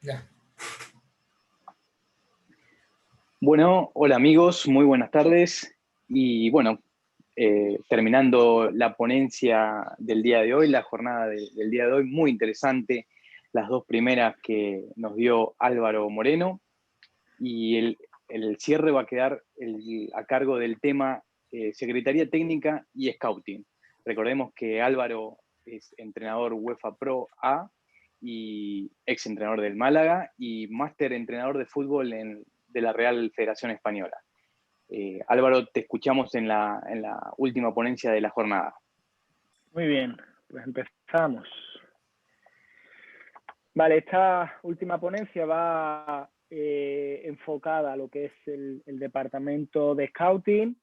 Ya. Bueno, hola amigos, muy buenas tardes. Y bueno, terminando la ponencia del día de hoy, la jornada del día de hoy, muy interesante. Las dos primeras que nos dio Álvaro Moreno y el cierre va a quedar a cargo del tema Secretaría Técnica y Scouting. Recordemos que Álvaro es entrenador UEFA Pro A y ex entrenador del Málaga y máster entrenador de fútbol de la Real Federación Española. Álvaro, te escuchamos en la última ponencia de la jornada. Muy bien, pues empezamos. Vale, esta última ponencia va enfocada a lo que es el departamento de Scouting,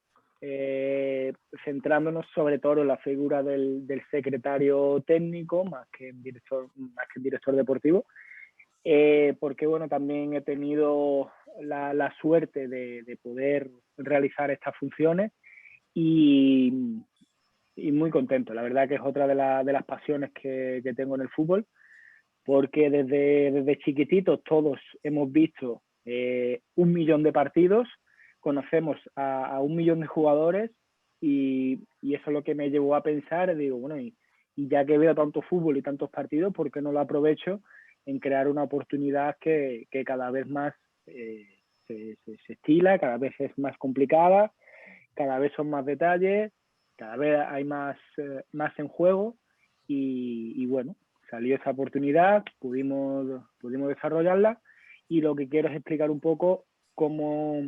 centrándonos sobre todo en la figura del secretario técnico, más que en director deportivo, porque bueno, también he tenido la suerte de poder realizar estas funciones y muy contento. La verdad que es otra de las pasiones que tengo en el fútbol, porque desde chiquititos todos hemos visto 1.000.000 de partidos, conocemos a 1.000.000 de jugadores y eso es lo que me llevó a pensar, digo, bueno, y ya que veo tanto fútbol y tantos partidos, ¿por qué no lo aprovecho en crear una oportunidad que cada vez más se estila, cada vez es más complicada, cada vez son más detalles, cada vez hay más en juego y bueno, salió esa oportunidad, pudimos desarrollarla y lo que quiero es explicar un poco cómo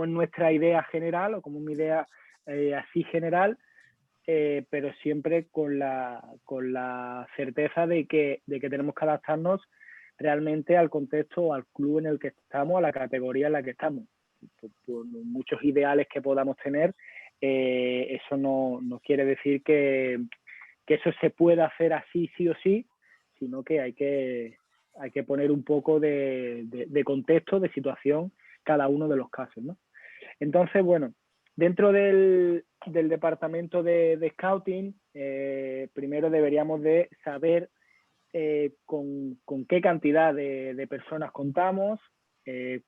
es nuestra idea general o cómo es mi idea así general, pero siempre con la certeza de que tenemos que adaptarnos realmente al contexto, al club en el que estamos, a la categoría en la que estamos. Por muchos ideales que podamos tener, eso no quiere decir que eso se pueda hacer así sí o sí, sino que hay que poner un poco de contexto, de situación, cada uno de los casos, ¿no? Entonces, bueno, dentro del departamento de Scouting, primero deberíamos de saber con qué cantidad de personas contamos,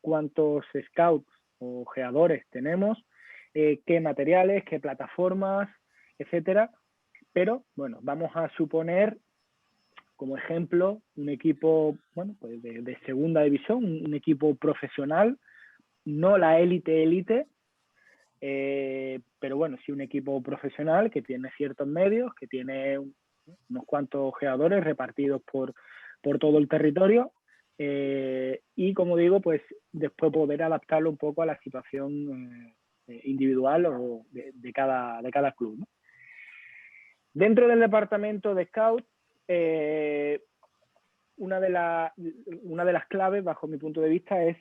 cuántos scouts o geadores tenemos, qué materiales, qué plataformas, etcétera. Pero, bueno, vamos a suponer, como ejemplo, un equipo, bueno, pues de segunda división, un equipo profesional, no la élite, pero bueno, sí un equipo profesional que tiene ciertos medios, que tiene unos cuantos geadores repartidos por todo el territorio y, como digo, pues después poder adaptarlo un poco a la situación individual o de cada club, ¿no? Dentro del departamento de Scout, una de las claves, bajo mi punto de vista, es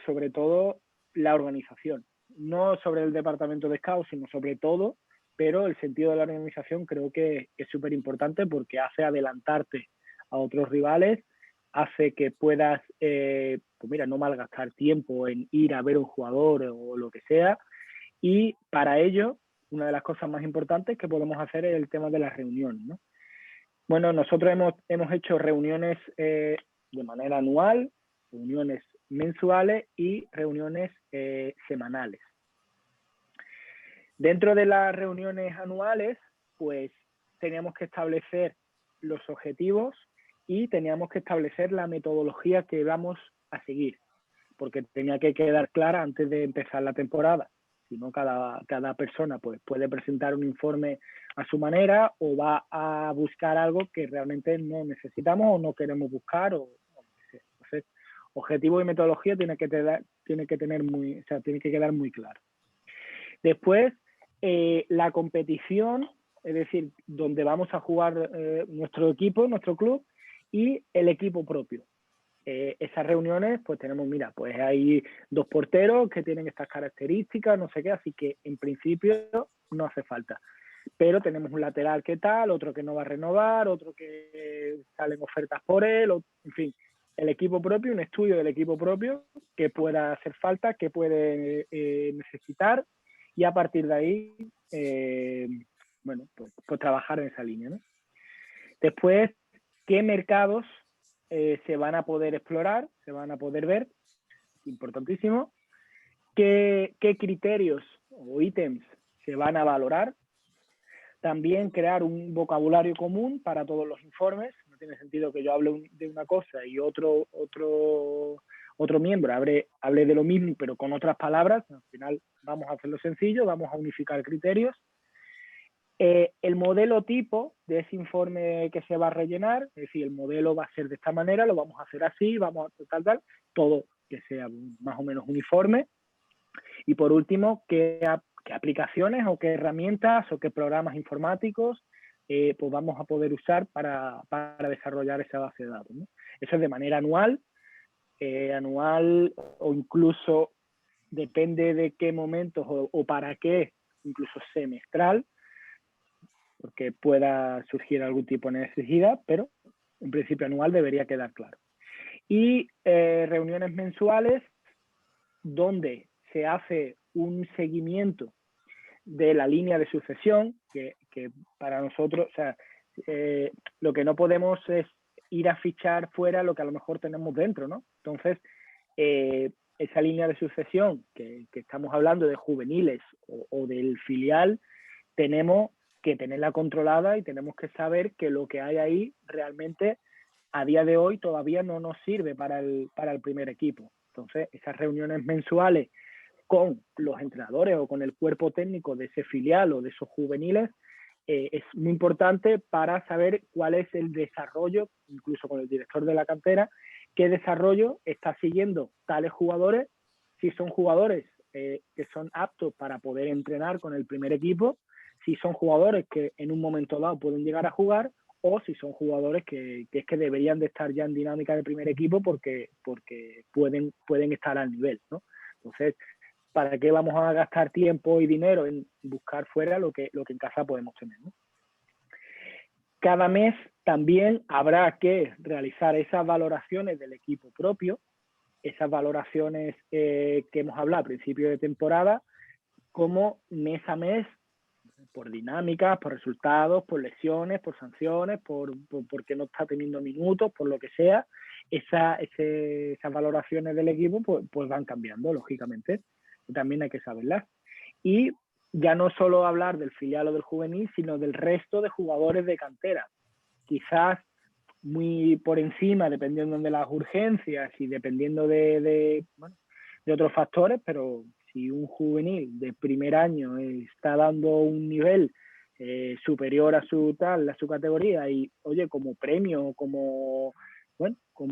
sobre todo la organización. No sobre el departamento de Scout, sino sobre todo, pero el sentido de la organización creo que es súper importante porque hace adelantarte a otros rivales, hace que puedas, pues mira, no malgastar tiempo en ir a ver un jugador o lo que sea, y para ello una de las cosas más importantes que podemos hacer es el tema de las reuniones, ¿no? Bueno, nosotros hemos hecho reuniones de manera anual, reuniones mensuales y reuniones semanales. Dentro de las reuniones anuales, pues teníamos que establecer los objetivos y teníamos que establecer la metodología que vamos a seguir, porque tenía que quedar clara antes de empezar la temporada. Si no, cada persona pues, puede presentar un informe a su manera o va a buscar algo que realmente no necesitamos o no queremos buscar. Entonces, objetivo y metodología tiene que quedar muy claro. Después, la competición, es decir, donde vamos a jugar nuestro equipo, nuestro club, y el equipo propio. Esas reuniones, pues tenemos, mira, pues hay 2 porteros que tienen estas características, no sé qué, así que en principio no hace falta. Pero tenemos un lateral que tal, otro que no va a renovar, otro que salen ofertas por él, en fin, el equipo propio, un estudio del equipo propio que pueda hacer falta, que puede necesitar, y a partir de ahí, bueno, pues trabajar en esa línea, ¿no? Después, ¿qué mercados se van a poder explorar, se van a poder ver, importantísimo, qué criterios o ítems se van a valorar. También crear un vocabulario común para todos los informes. No tiene sentido que yo hable de una cosa y otro miembro hable de lo mismo, pero con otras palabras. Al final vamos a hacerlo sencillo, vamos a unificar criterios. El modelo tipo de ese informe que se va a rellenar, es decir, el modelo va a ser de esta manera, lo vamos a hacer así, vamos a tal, todo que sea más o menos uniforme. Y por último, qué aplicaciones o qué herramientas o qué programas informáticos pues vamos a poder usar para desarrollar esa base de datos, ¿no? Eso es de manera anual o incluso depende de qué momentos o para qué, incluso semestral, porque pueda surgir algún tipo de necesidad, pero en principio anual debería quedar claro. Y reuniones mensuales donde se hace un seguimiento de la línea de sucesión, que para nosotros, o sea, lo que no podemos es ir a fichar fuera lo que a lo mejor tenemos dentro, ¿no? Entonces, esa línea de sucesión que estamos hablando de juveniles o del filial, tenemos que tenerla controlada y tenemos que saber que lo que hay ahí realmente a día de hoy todavía no nos sirve para el primer equipo. Entonces, esas reuniones mensuales con los entrenadores o con el cuerpo técnico de ese filial o de esos juveniles es muy importante para saber cuál es el desarrollo, incluso con el director de la cantera, qué desarrollo está siguiendo tales jugadores, si son jugadores que son aptos para poder entrenar con el primer equipo, si son jugadores que en un momento dado pueden llegar a jugar, o si son jugadores que es que deberían de estar ya en dinámica de primer equipo porque pueden estar al nivel, ¿no? Entonces, ¿para qué vamos a gastar tiempo y dinero en buscar fuera lo que en casa podemos tener, ¿no? Cada mes también habrá que realizar esas valoraciones del equipo propio, esas valoraciones que hemos hablado a principio de temporada, como mes a mes, por dinámicas, por resultados, por lesiones, por sanciones, porque no está teniendo minutos, por lo que sea, esas valoraciones del equipo pues van cambiando, lógicamente. También hay que saberlas. Y ya no solo hablar del filial o del juvenil, sino del resto de jugadores de cantera. Quizás muy por encima, dependiendo de las urgencias y dependiendo de otros factores, pero si un juvenil de primer año está dando un nivel superior a su categoría y, oye, como premio, como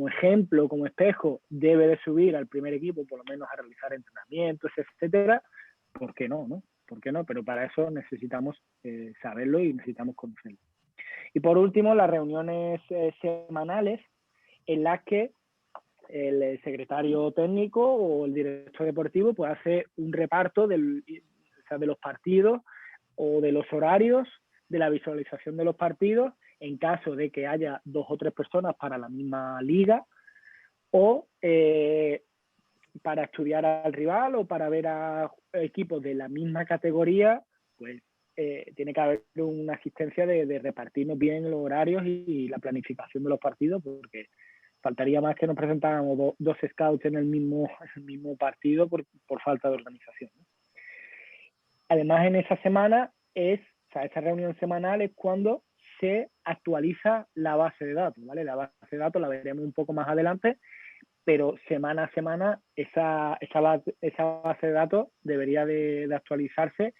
ejemplo, como espejo, debe de subir al primer equipo, por lo menos a realizar entrenamientos, etcétera, ¿por qué no, no? ¿Por qué no? Pero para eso necesitamos saberlo y necesitamos conocerlo. Y por último, las reuniones semanales en las que el secretario técnico o el director deportivo pues hace un reparto de los partidos o de los horarios, de la visualización de los partidos, en caso de que haya 2 o 3 personas para la misma liga, o para estudiar al rival o para ver a equipos de la misma categoría, pues tiene que haber una asistencia de repartirnos bien los horarios y la planificación de los partidos, porque faltaría más que nos presentáramos dos scouts en el mismo partido por falta de organización, ¿no? Además, en esa semana esa reunión semanal es cuando se actualiza la base de datos, ¿vale? La base de datos la veremos un poco más adelante, pero semana a semana esa base de datos debería de actualizarse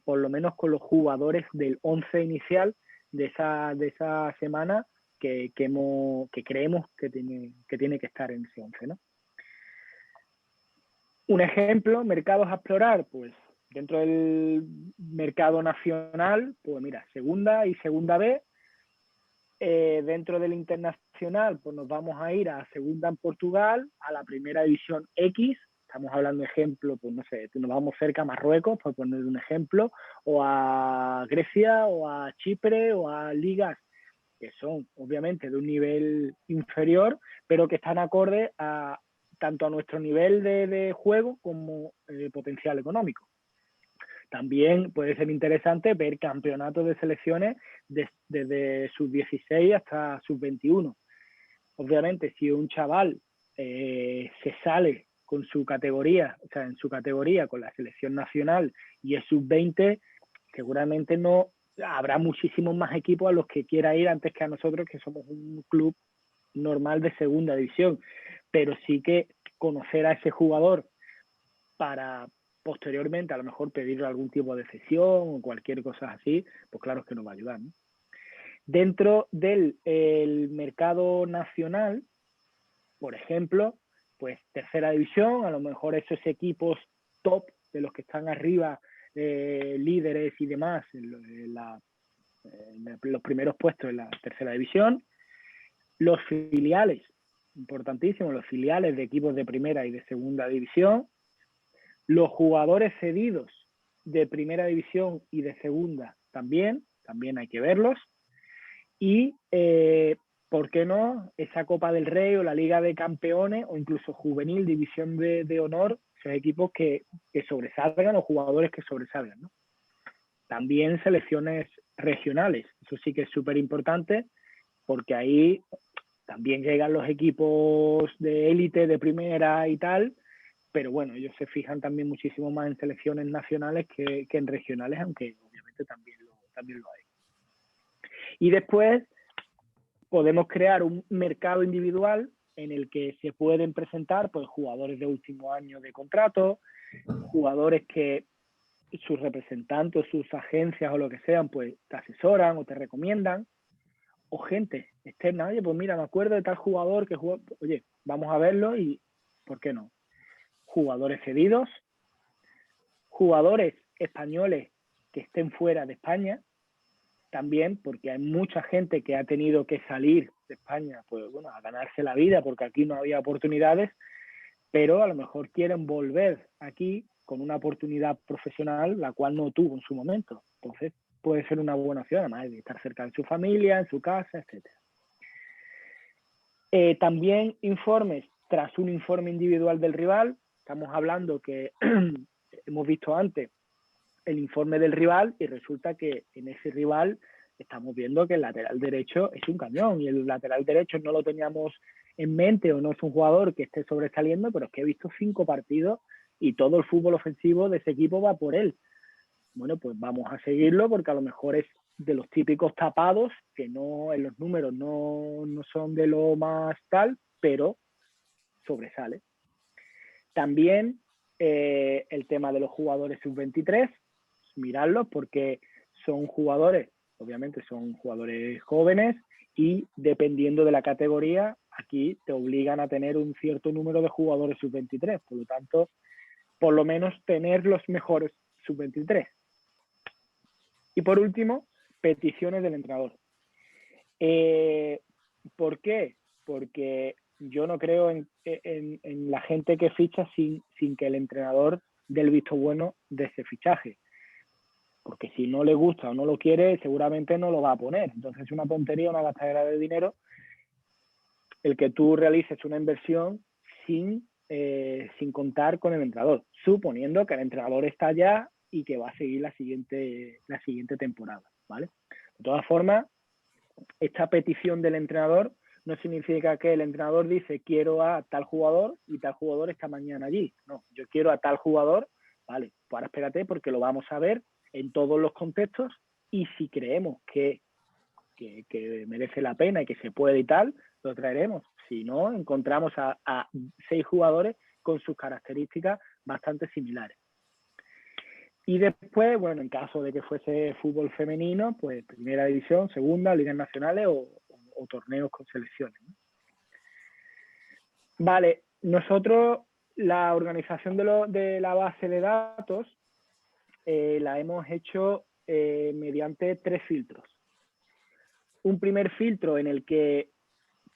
por lo menos con los jugadores del 11 inicial de esa semana que creemos que tiene que estar en ese 11, ¿no? Un ejemplo, mercados a explorar, pues dentro del mercado nacional, pues mira, segunda y segunda B. Dentro del internacional, pues nos vamos a ir a segunda en Portugal, a la primera división X. Estamos hablando de ejemplo, pues no sé, nos vamos cerca a Marruecos, por poner un ejemplo, o a Grecia, o a Chipre, o a ligas que son obviamente de un nivel inferior, pero que están acordes tanto a nuestro nivel de juego como potencial económico. También puede ser interesante ver campeonatos de selecciones desde sub-16 hasta sub-21. Obviamente, si un chaval se sale con su categoría, o sea, en su categoría con la selección nacional y es sub-20, seguramente no habrá muchísimos más equipos a los que quiera ir antes que a nosotros, que somos un club normal de segunda división. Pero sí que conocer a ese jugador para posteriormente a lo mejor pedirle algún tipo de cesión o cualquier cosa así, pues claro que nos va a ayudar, ¿no? Dentro del mercado nacional, por ejemplo, pues tercera división, a lo mejor esos equipos top de los que están arriba, líderes y demás, en los primeros puestos en la tercera división. Los filiales, importantísimo, los filiales de equipos de primera y de segunda división. Los jugadores cedidos de primera división y de segunda también hay que verlos. Y, ¿por qué no? Esa Copa del Rey o la Liga de Campeones o incluso Juvenil, División de Honor, esos equipos que sobresalgan o jugadores que sobresalgan, ¿no? También selecciones regionales, eso sí que es súper importante porque ahí también llegan los equipos de élite, de primera y tal, pero bueno, ellos se fijan también muchísimo más en selecciones nacionales que en regionales, aunque obviamente también lo hay. Y después podemos crear un mercado individual en el que se pueden presentar pues, jugadores de último año de contrato, jugadores que sus representantes, sus agencias o lo que sean, pues te asesoran o te recomiendan, o gente externa, oye, pues mira, me acuerdo de tal jugador que jugó, oye, vamos a verlo y ¿por qué no? Jugadores cedidos, jugadores españoles que estén fuera de España, también porque hay mucha gente que ha tenido que salir de España, pues bueno, a ganarse la vida porque aquí no había oportunidades, pero a lo mejor quieren volver aquí con una oportunidad profesional la cual no tuvo en su momento. Entonces puede ser una buena opción, además de estar cerca de su familia, en su casa, etc. También informes tras un informe individual del rival. Estamos hablando que hemos visto antes el informe del rival y resulta que en ese rival estamos viendo que el lateral derecho es un cañón y el lateral derecho no lo teníamos en mente o no es un jugador que esté sobresaliendo, pero es que he visto 5 partidos y todo el fútbol ofensivo de ese equipo va por él. Bueno, pues vamos a seguirlo porque a lo mejor es de los típicos tapados que no en los números no son de lo más tal, pero sobresale. También el tema de los jugadores sub-23, mirarlos porque son jugadores, obviamente son jugadores jóvenes y dependiendo de la categoría, aquí te obligan a tener un cierto número de jugadores sub-23, por lo tanto, por lo menos tener los mejores sub-23. Y por último, peticiones del entrenador. ¿Por qué? Porque yo no creo en la gente que ficha sin que el entrenador dé el visto bueno de ese fichaje. Porque si no le gusta o no lo quiere, seguramente no lo va a poner. Entonces es una tontería, una gastadera de dinero el que tú realices una inversión sin contar con el entrenador, suponiendo que el entrenador está allá y que va a seguir la siguiente temporada, ¿vale? De todas formas, esta petición del entrenador no significa que el entrenador dice quiero a tal jugador y tal jugador está mañana allí. No, yo quiero a tal jugador, vale, pues ahora espérate porque lo vamos a ver en todos los contextos y si creemos que merece la pena y que se puede y tal, lo traeremos. Si no, encontramos a 6 jugadores con sus características bastante similares. Y después, bueno, en caso de que fuese fútbol femenino, pues primera división, segunda, ligas nacionales o torneos con selecciones, ¿no? Vale, nosotros la organización de la base de datos la hemos hecho mediante 3 filtros. Un primer filtro en el que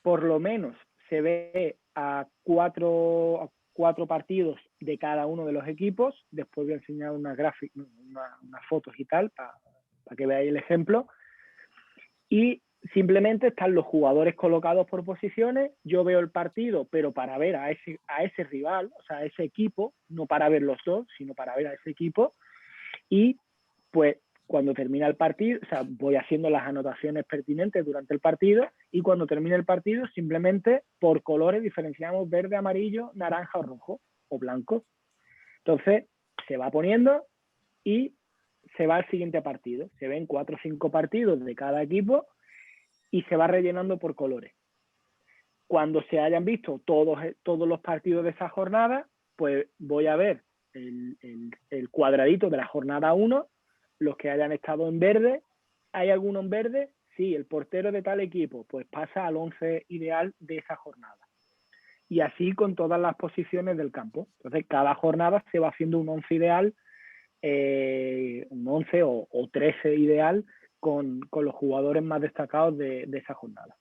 por lo menos se ve a cuatro partidos de cada uno de los equipos. Después voy a enseñar unas fotos y tal para que veáis el ejemplo. Y simplemente están los jugadores colocados por posiciones. Yo veo el partido, pero para ver a ese rival, o sea, a ese equipo, no para ver los dos, sino para ver a ese equipo. Y pues cuando termina el partido, o sea, voy haciendo las anotaciones pertinentes durante el partido y cuando termine el partido simplemente por colores diferenciamos verde, amarillo, naranja o rojo o blanco. Entonces se va poniendo y se va al siguiente partido. Se ven 4 o 5 partidos de cada equipo y se va rellenando por colores. Cuando se hayan visto todos los partidos de esa jornada, pues voy a ver el cuadradito de la jornada 1, los que hayan estado en verde. ¿Hay alguno en verde? Sí, el portero de tal equipo, pues pasa al 11 ideal de esa jornada. Y así con todas las posiciones del campo. Entonces, cada jornada se va haciendo un 11 ideal, un 11 o 13 ideal con los jugadores más destacados de esa jornada.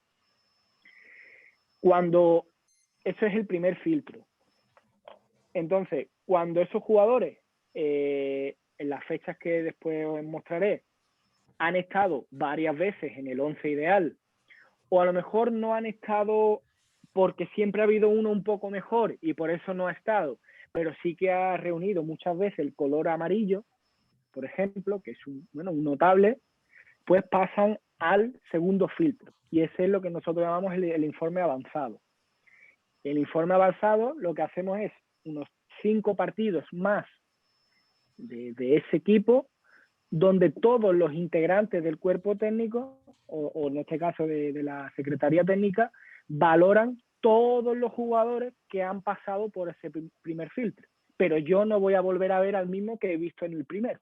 Eso es el primer filtro. Entonces, cuando esos jugadores, en las fechas que después os mostraré, han estado varias veces en el 11 ideal, o a lo mejor no han estado porque siempre ha habido uno un poco mejor y por eso no ha estado, pero sí que ha reunido muchas veces el color amarillo, por ejemplo, que es un notable, pues pasan al segundo filtro. Y ese es lo que nosotros llamamos el informe avanzado. El informe avanzado lo que hacemos es unos 5 partidos más de ese equipo, donde todos los integrantes del cuerpo técnico, o en este caso de la Secretaría Técnica, valoran todos los jugadores que han pasado por ese primer filtro. Pero yo no voy a volver a ver al mismo que he visto en el primero.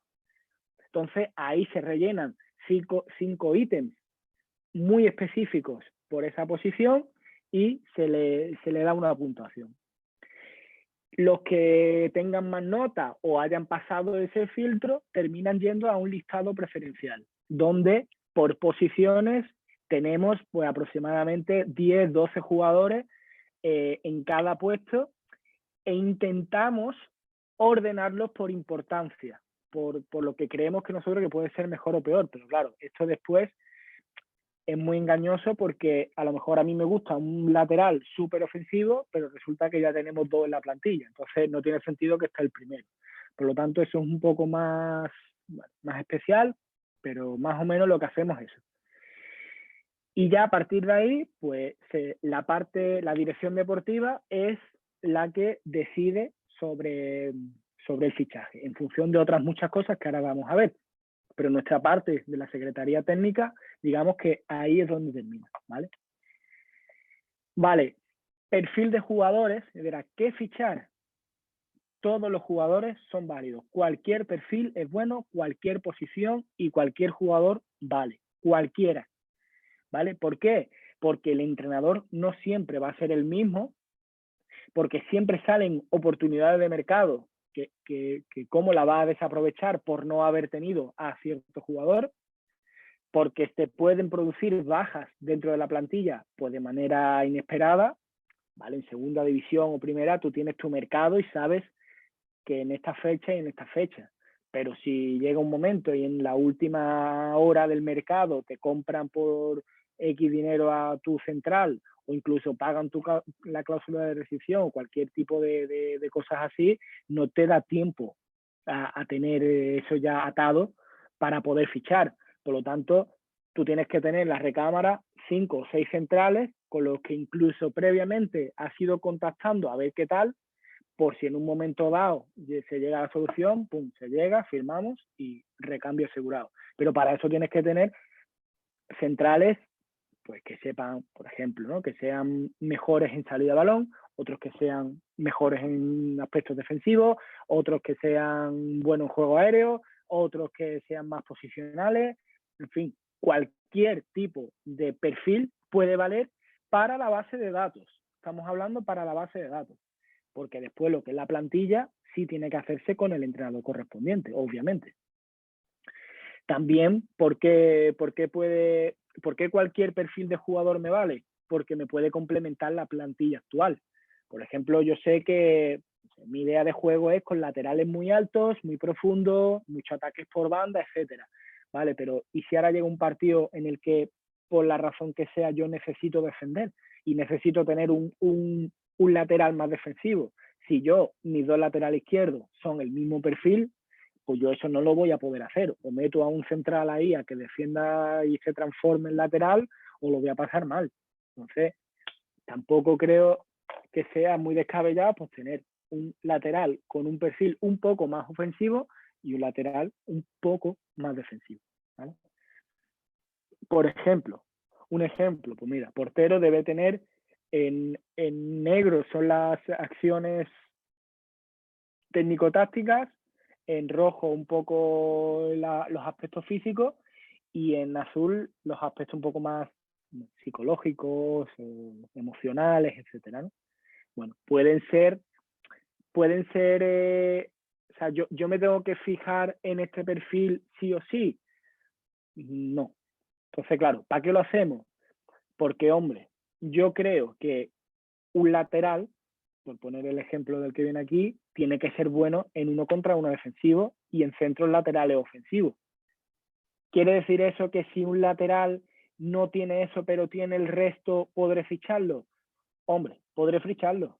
Entonces ahí se rellenan 5 ítems muy específicos por esa posición y se le da una puntuación. Los que tengan más nota o hayan pasado ese filtro terminan yendo a un listado preferencial, donde por posiciones tenemos pues aproximadamente 10, 12 jugadores en cada puesto e intentamos ordenarlos por importancia, por lo que creemos que nosotros que puede ser mejor o peor. Pero claro, esto después es muy engañoso porque a lo mejor a mí me gusta un lateral súper ofensivo, pero resulta que ya tenemos 2 en la plantilla. Entonces no tiene sentido que esté el primero. Por lo tanto, eso es un poco más especial, pero más o menos lo que hacemos es eso. Y ya a partir de ahí, pues la dirección deportiva es la que decide sobre el fichaje, en función de otras muchas cosas que ahora vamos a ver. Pero nuestra parte de la Secretaría Técnica, digamos que ahí es donde termina, ¿vale? Vale, perfil de jugadores, ¿qué fichar? Todos los jugadores son válidos. Cualquier perfil es bueno, cualquier posición y cualquier jugador vale. Cualquiera, ¿vale? ¿Por qué? Porque el entrenador no siempre va a ser el mismo, porque siempre salen oportunidades de mercado que cómo la va a desaprovechar por no haber tenido a cierto jugador, porque te pueden producir bajas dentro de la plantilla pues de manera inesperada, ¿vale? En segunda división o primera tú tienes tu mercado y sabes que en esta fecha y en esta fecha, pero si llega un momento y en la última hora del mercado te compran por X dinero a tu central o incluso pagan la cláusula de rescisión o cualquier tipo de cosas así, no te da tiempo a tener eso ya atado para poder fichar. Por lo tanto, tú tienes que tener en la recámara 5 o 6 centrales con los que incluso previamente has ido contactando a ver qué tal, por si en un momento dado se llega a la solución, pum, se llega, firmamos y recambio asegurado. Pero para eso tienes que tener centrales pues que sepan, por ejemplo, ¿no? Que sean mejores en salida de balón, otros que sean mejores en aspectos defensivos, otros que sean buenos en juego aéreo, otros que sean más posicionales, en fin, cualquier tipo de perfil puede valer para la base de datos. Estamos hablando para la base de datos, porque después lo que es la plantilla sí tiene que hacerse con el entrenador correspondiente, obviamente. También, ¿por qué cualquier perfil de jugador me vale? Porque me puede complementar la plantilla actual. Por ejemplo, yo sé que mi idea de juego es con laterales muy altos, muy profundos, muchos ataques por banda, etcétera, ¿vale? Pero ¿y si ahora llega un partido en el que, por la razón que sea, yo necesito defender y necesito tener un lateral más defensivo? Si mis 2 laterales izquierdos son el mismo perfil, pues yo eso no lo voy a poder hacer. O meto a un central ahí a que defienda y se transforme en lateral, o lo voy a pasar mal. Entonces, tampoco creo que sea muy descabellado pues tener un lateral con un perfil un poco más ofensivo y un lateral un poco más defensivo, ¿vale? Por ejemplo, un ejemplo, pues mira, portero debe tener en negro son las acciones técnico-tácticas, en rojo un poco los aspectos físicos y en azul los aspectos un poco más psicológicos, emocionales, etcétera, ¿no? Bueno, pueden ser, o sea, yo me tengo que fijar en este perfil sí o sí. No. Entonces, claro, ¿para qué lo hacemos? Porque, hombre, yo creo que un lateral, por poner el ejemplo del que viene aquí, tiene que ser bueno en 1 contra 1 defensivo y en centros laterales ofensivos. ¿Quiere decir eso que si un lateral no tiene eso, pero tiene el resto, podré ficharlo? Hombre, podré ficharlo,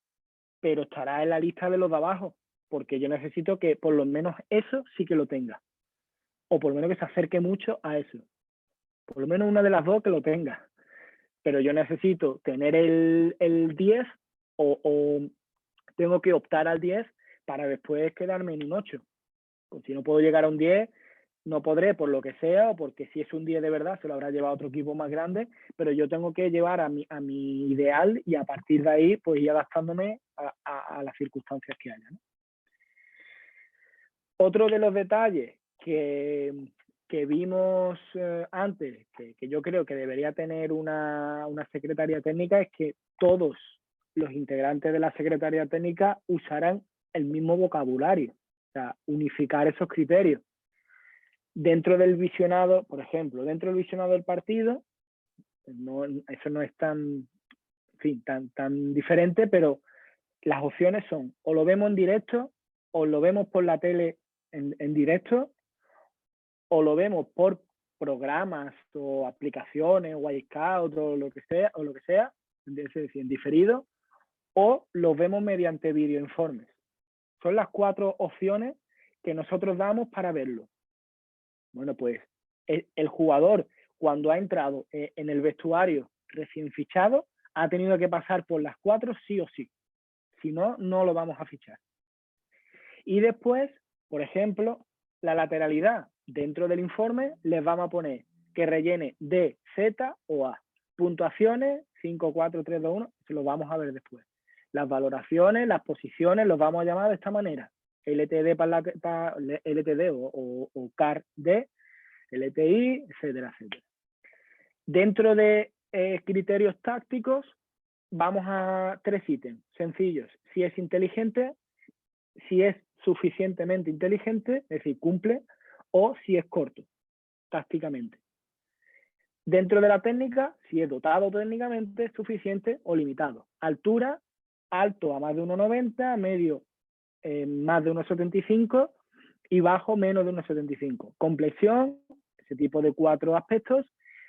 pero estará en la lista de los de abajo, porque yo necesito que por lo menos eso sí que lo tenga, o por lo menos que se acerque mucho a eso. Por lo menos una de las dos que lo tenga. Pero yo necesito tener el 10 o tengo que optar al 10 para después quedarme en un 8. Pues si no puedo llegar a un 10, no podré por lo que sea, o porque si es un 10 de verdad se lo habrá llevado otro equipo más grande, pero yo tengo que llevar a mi ideal y a partir de ahí pues ir adaptándome a las circunstancias que haya, ¿no? Otro de los detalles que vimos antes, que yo creo que debería tener una secretaría técnica, es que todos los integrantes de la secretaría técnica usarán el mismo vocabulario, o sea, unificar esos criterios. Dentro del visionado, por ejemplo, dentro del visionado del partido, eso no es tan, en fin, tan diferente, pero las opciones son o lo vemos en directo, o lo vemos por la tele en directo, o lo vemos por programas o aplicaciones, Wireout o lo que sea, es decir, en diferido, o lo vemos mediante videoinformes. Son las 4 opciones que nosotros damos para verlo. Bueno, pues el jugador, cuando ha entrado en el vestuario recién fichado, ha tenido que pasar por las 4 sí o sí. Si no, no lo vamos a fichar. Y después, por ejemplo, la lateralidad. Dentro del informe les vamos a poner que rellene D, Z o A. Puntuaciones, 5, 4, 3, 2, 1, se lo vamos a ver después. Las valoraciones, las posiciones, los vamos a llamar de esta manera. LTD para LTD o CAR-D, LTI, etcétera, etcétera. Dentro de criterios tácticos, vamos a 3 ítems sencillos. Si es inteligente, si es suficientemente inteligente, es decir, cumple, o si es corto, tácticamente. Dentro de la técnica, si es dotado técnicamente, suficiente o limitado. Altura, alto a más de 1,90, medio más de 1,75 y bajo menos de 1,75. Complexión, ese tipo de 4 aspectos.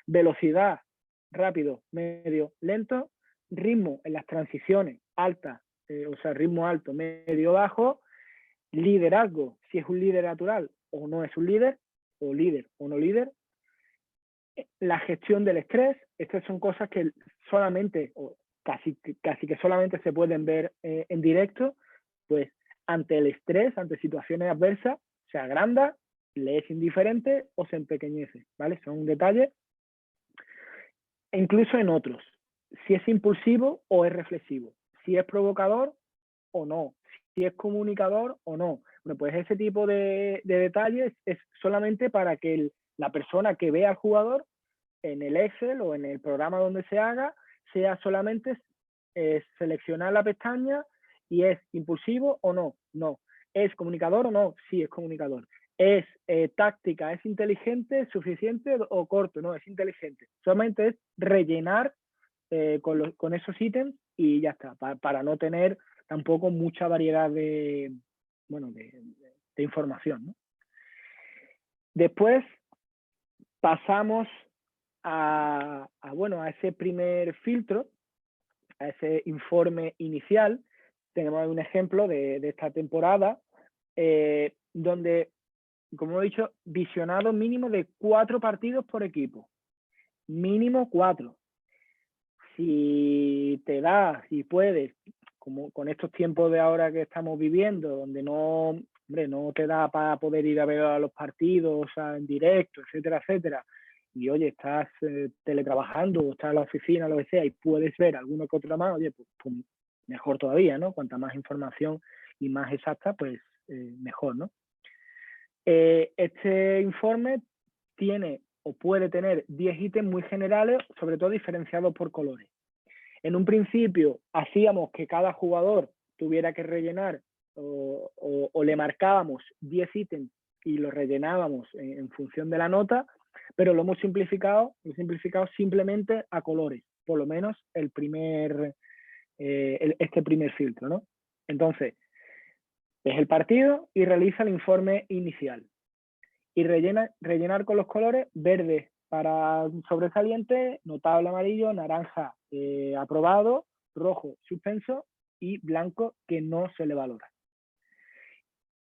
Velocidad, rápido, medio, lento. Ritmo en las transiciones, alta, o sea, ritmo alto, medio, bajo. Liderazgo, si es un líder natural o no es un líder, o líder o no líder. La gestión del estrés, estas son cosas que solamente, o casi que solamente se pueden ver en directo, pues ante el estrés, ante situaciones adversas, se agranda, le es indiferente o se empequeñece, ¿vale? Son detalles. E incluso en otros, si es impulsivo o es reflexivo, si es provocador o no, si es comunicador o no. Bueno, pues ese tipo de detalles es solamente para que la persona que vea al jugador en el Excel o en el programa donde se haga, sea solamente seleccionar la pestaña y es impulsivo o no. No. ¿Es comunicador o no? Sí, es comunicador. ¿Es táctica, es inteligente, suficiente o corto? No, es inteligente. Solamente es rellenar con esos ítems y ya está, para no tener tampoco mucha variedad de información, ¿no? Después pasamos a ese primer filtro, a ese informe inicial. Tenemos un ejemplo de esta temporada donde como he dicho, visionado mínimo de 4 partidos por equipo. Mínimo 4. Si te da, si puedes, como con estos tiempos de ahora que estamos viviendo, donde no, hombre, no te da para poder ir a ver a los partidos, o sea, en directo, etcétera, etcétera, y oye, estás teletrabajando o estás en la oficina, lo que sea, y puedes ver alguno que otro más, oye, pues mejor todavía, ¿no? Cuanta más información y más exacta, pues mejor, ¿no? Este informe tiene o puede tener 10 ítems muy generales, sobre todo diferenciados por colores. En un principio hacíamos que cada jugador tuviera que rellenar o le marcábamos 10 ítems y los rellenábamos en función de la nota, pero lo hemos simplificado simplemente a colores, por lo menos este primer filtro, ¿no? Entonces, es el partido y realiza el informe inicial. Y rellenar con los colores verde para sobresaliente, notable amarillo, naranja aprobado, rojo suspenso y blanco que no se le valora.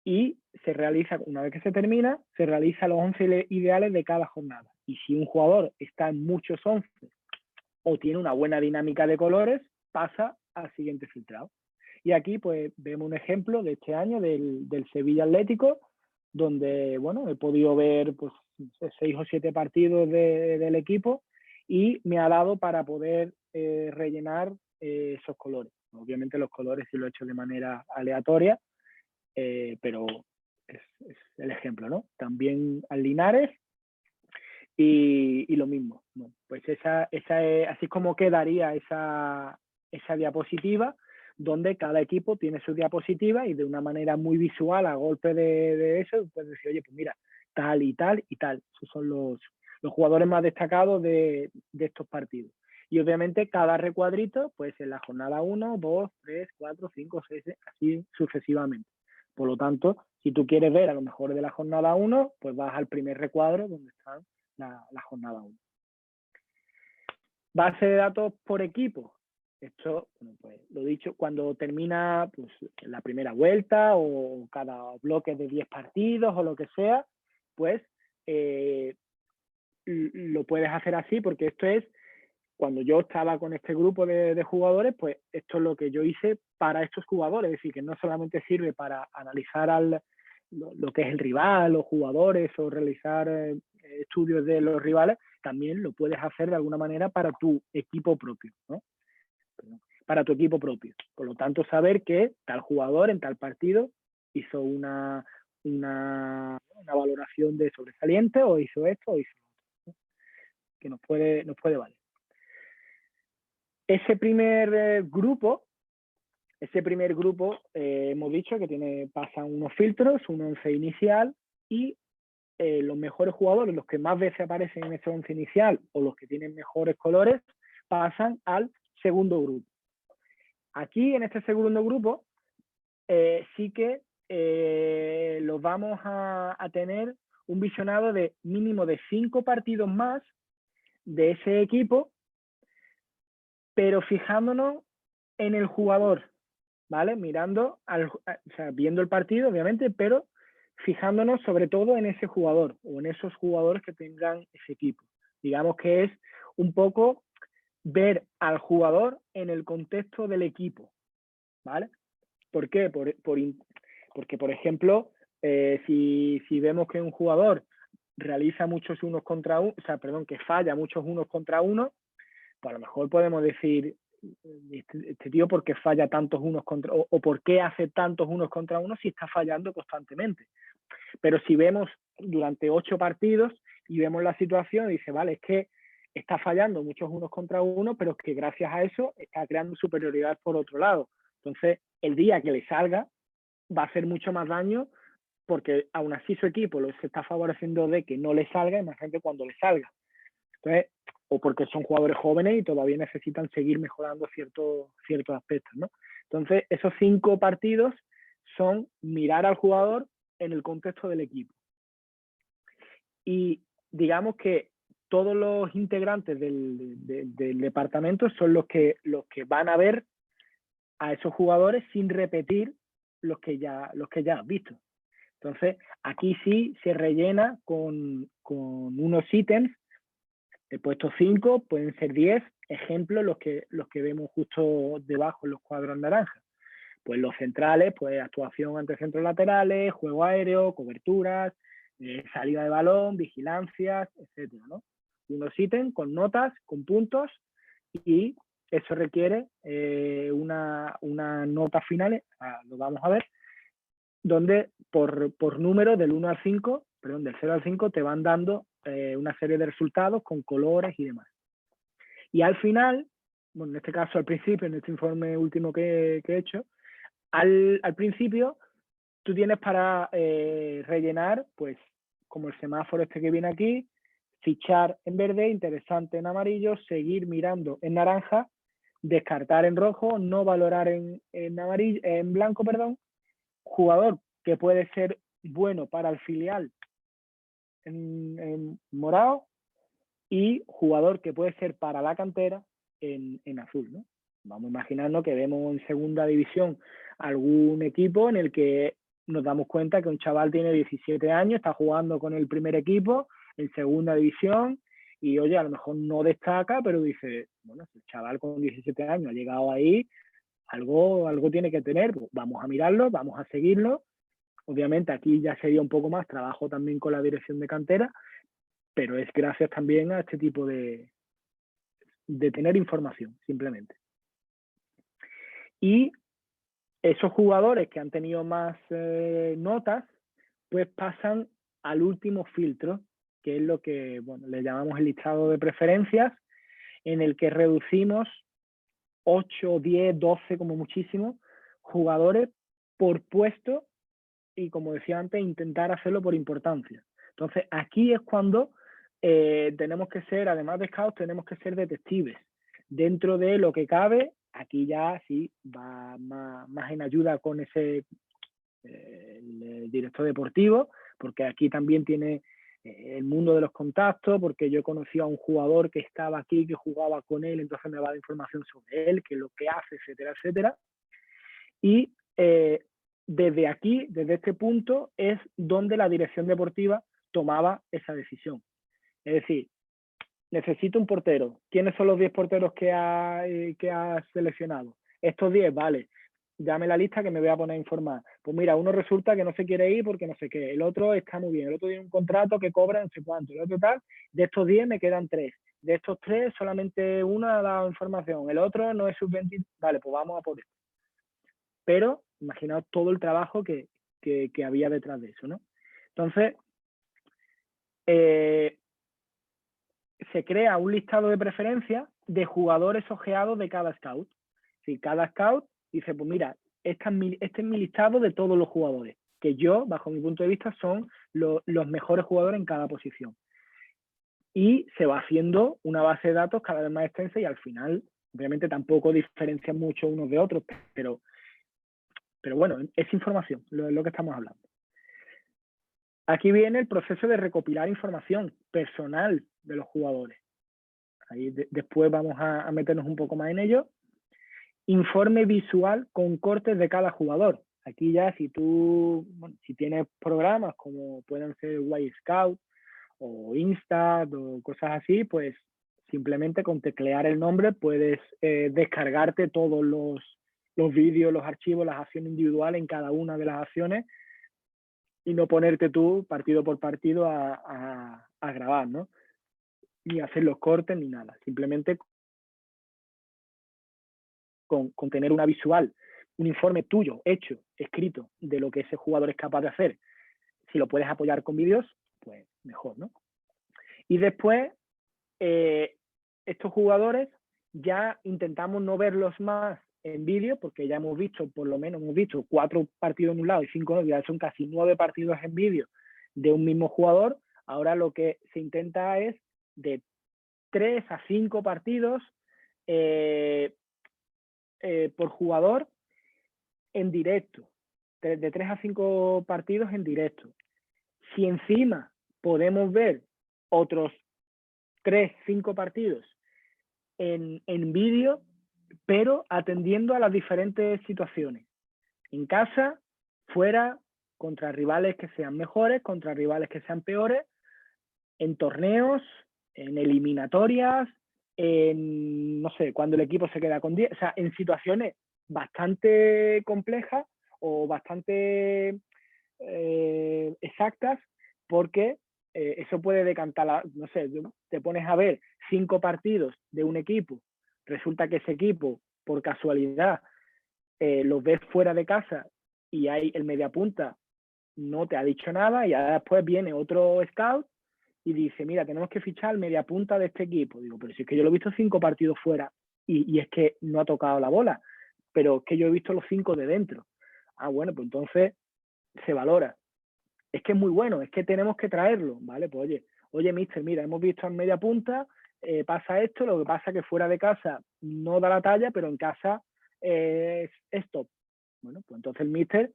Y se realiza, una vez que se termina, se realiza los 11 ideales de cada jornada. Y si un jugador está en muchos 11 o tiene una buena dinámica de colores, pasa al siguiente filtrado. Y aquí pues vemos un ejemplo de este año del Sevilla Atlético, donde, bueno, he podido ver pues 6 o 7 partidos del equipo y me ha dado para poder rellenar esos colores. Obviamente los colores sí lo he hecho de manera aleatoria, pero es el ejemplo, ¿no? También al Linares y lo mismo, ¿no? Pues esa es, así como quedaría esa diapositiva, donde cada equipo tiene su diapositiva y de una manera muy visual, a golpe de eso, puedes decir, oye, pues mira, tal y tal y tal. Esos son los jugadores más destacados de estos partidos. Y obviamente cada recuadrito, pues en la jornada 1, 2, 3, 4, 5, 6, así sucesivamente. Por lo tanto, si tú quieres ver a lo mejor de la jornada 1, pues vas al primer recuadro donde están la jornada 1. Base de datos por equipo. Esto, bueno, pues lo dicho, cuando termina pues, la primera vuelta o cada bloque de 10 partidos o lo que sea, pues lo puedes hacer así, porque esto es, cuando yo estaba con este grupo de jugadores, pues esto es lo que yo hice para estos jugadores, es decir, que no solamente sirve para analizar lo que es el rival, los jugadores o realizar estudios de los rivales, también lo puedes hacer de alguna manera para tu equipo propio, ¿no? Para tu equipo propio. Por lo tanto, saber que tal jugador en tal partido hizo una valoración de sobresaliente o hizo esto o hizo otro, ¿no? Que nos puede valer. Ese primer grupo hemos dicho que pasan unos filtros, un 11 inicial y los mejores jugadores, los que más veces aparecen en ese 11 inicial o los que tienen mejores colores, pasan al segundo grupo. Aquí, en este segundo grupo, sí que los vamos a tener un visionado de mínimo de 5 partidos más de ese equipo, pero fijándonos en el jugador, ¿vale? Mirando, o sea, viendo el partido, obviamente, pero fijándonos sobre todo en ese jugador o en esos jugadores que tengan ese equipo. Digamos que es un poco ver al jugador en el contexto del equipo, ¿vale? ¿Por qué? Porque, por ejemplo, si vemos que un jugador realiza muchos unos contra uno, o sea, perdón, que falla muchos unos contra uno, pues a lo mejor podemos decir, este tío, ¿por qué falla tantos unos contra o por qué hace tantos unos contra uno si está fallando constantemente? Pero si vemos durante 8 partidos y vemos la situación y dice, vale, es que está fallando muchos unos contra uno, pero que gracias a eso está creando superioridad por otro lado. Entonces, el día que le salga, va a hacer mucho más daño porque aún así su equipo se está favoreciendo de que no le salga, imagínate cuando le salga. Entonces, o porque son jugadores jóvenes y todavía necesitan seguir mejorando ciertos aspectos, ¿no? Entonces, esos 5 partidos son mirar al jugador en el contexto del equipo. Y digamos que todos los integrantes del departamento son los que van a ver a esos jugadores sin repetir los que ya has visto. Entonces, aquí sí se rellena con unos ítems. He puesto 5, pueden ser 10 ejemplos los que vemos justo debajo en los cuadros naranjas. Pues los centrales, pues actuación ante centros laterales, juego aéreo, coberturas, salida de balón, vigilancias, etcétera, ¿no? Unos ítems con notas, con puntos, y eso requiere una nota final, lo vamos a ver, donde por número del 1 al 5, perdón, del 0 al 5 te van dando una serie de resultados con colores y demás. Y al final, bueno, en este caso al principio, en este informe último que he hecho, al principio tú tienes para rellenar, pues como el semáforo este que viene aquí, fichar en verde, interesante en amarillo, seguir mirando en naranja, descartar en rojo, no valorar en amarillo, en blanco, perdón, jugador que puede ser bueno para el filial en morado, y jugador que puede ser para la cantera en azul, ¿no? Vamos a imaginarnos que vemos en segunda división algún equipo en el que nos damos cuenta que un chaval tiene 17 años, está jugando con el primer equipo en segunda división y, oye, a lo mejor no destaca, pero dice, bueno, si el chaval con 17 años ha llegado ahí, algo tiene que tener, pues vamos a mirarlo, vamos a seguirlo. Obviamente aquí ya sería un poco más trabajo también con la dirección de cantera, pero es gracias también a este tipo de tener información, simplemente. Y esos jugadores que han tenido más notas, pues pasan al último filtro, que es lo que, bueno, le llamamos el listado de preferencias, en el que reducimos 8, 10, 12 como muchísimo jugadores por puesto, y como decía antes, intentar hacerlo por importancia. Entonces aquí es cuando tenemos que ser, además de scouts, tenemos que ser detectives. Dentro de lo que cabe, aquí ya sí va más en ayuda con ese el director deportivo, porque aquí también tiene el mundo de los contactos, porque yo conocí a un jugador que estaba aquí, que jugaba con él, entonces me va a dar información sobre él, qué es lo que hace, etcétera, etcétera. Y desde aquí, desde este punto, es donde la dirección deportiva tomaba esa decisión. Es decir, necesito un portero. ¿Quiénes son los 10 porteros que ha seleccionado? Estos 10, vale. Dame la lista que me voy a poner a informar. Pues mira, uno resulta que no se quiere ir porque no sé qué. El otro está muy bien. El otro tiene un contrato que cobra no sé cuánto. El otro tal. De estos 10 me quedan 3. De estos 3 solamente uno ha dado información. El otro no es sub-20. Vale, pues vamos a por esto. Pero imaginaos todo el trabajo que había detrás de eso, ¿no? Entonces, se crea un listado de preferencias de jugadores ojeados de cada scout. Si cada scout dice, pues mira, este es mi listado de todos los jugadores, que yo, bajo mi punto de vista, son los mejores jugadores en cada posición. Y se va haciendo una base de datos cada vez más extensa y al final, obviamente tampoco diferencian mucho unos de otros, pero bueno, es información, lo que estamos hablando. Aquí viene el proceso de recopilar información personal de los jugadores. Ahí después vamos a meternos un poco más en ello. Informe visual con cortes de cada jugador. Aquí ya si si tienes programas como pueden ser Scout o Instat o cosas así, pues simplemente con teclear el nombre puedes descargarte todos los vídeos, los archivos, las acciones individuales en cada una de las acciones y no ponerte tú partido por partido a grabar, ¿no? Ni hacer los cortes ni nada. Simplemente con tener una visual, un informe tuyo, hecho, escrito, de lo que ese jugador es capaz de hacer. Si lo puedes apoyar con vídeos, pues mejor, ¿no? Y después, estos jugadores ya intentamos no verlos más en vídeo, porque ya hemos visto, por lo menos hemos visto 4 partidos en un lado y 5 en otro, ya son casi 9 partidos en vídeo de un mismo jugador. Ahora lo que se intenta es de 3 a 5 partidos por jugador en directo, de 3 a 5 partidos en directo. Si encima podemos ver otros 3, 5 partidos en vídeo, pero atendiendo a las diferentes situaciones. En casa, fuera, contra rivales que sean mejores, contra rivales que sean peores, en torneos, en eliminatorias, en, no sé, cuando el equipo se queda con 10, o sea, en situaciones bastante complejas o bastante exactas, porque eso puede decantar, no sé, te pones a ver 5 partidos de un equipo, resulta que ese equipo, por casualidad, los ves fuera de casa y hay el mediapunta no te ha dicho nada, y ahora después viene otro scout y dice, mira, tenemos que fichar al mediapunta de este equipo. Digo, pero si es que yo lo he visto 5 partidos fuera y es que no ha tocado la bola, pero es que yo he visto los 5 de dentro. Ah, bueno, pues entonces se valora. Es que es muy bueno, es que tenemos que traerlo, ¿vale? Pues oye, mister, mira, hemos visto al mediapunta, pasa esto, lo que pasa es que fuera de casa no da la talla, pero en casa es top. Bueno, pues entonces el mister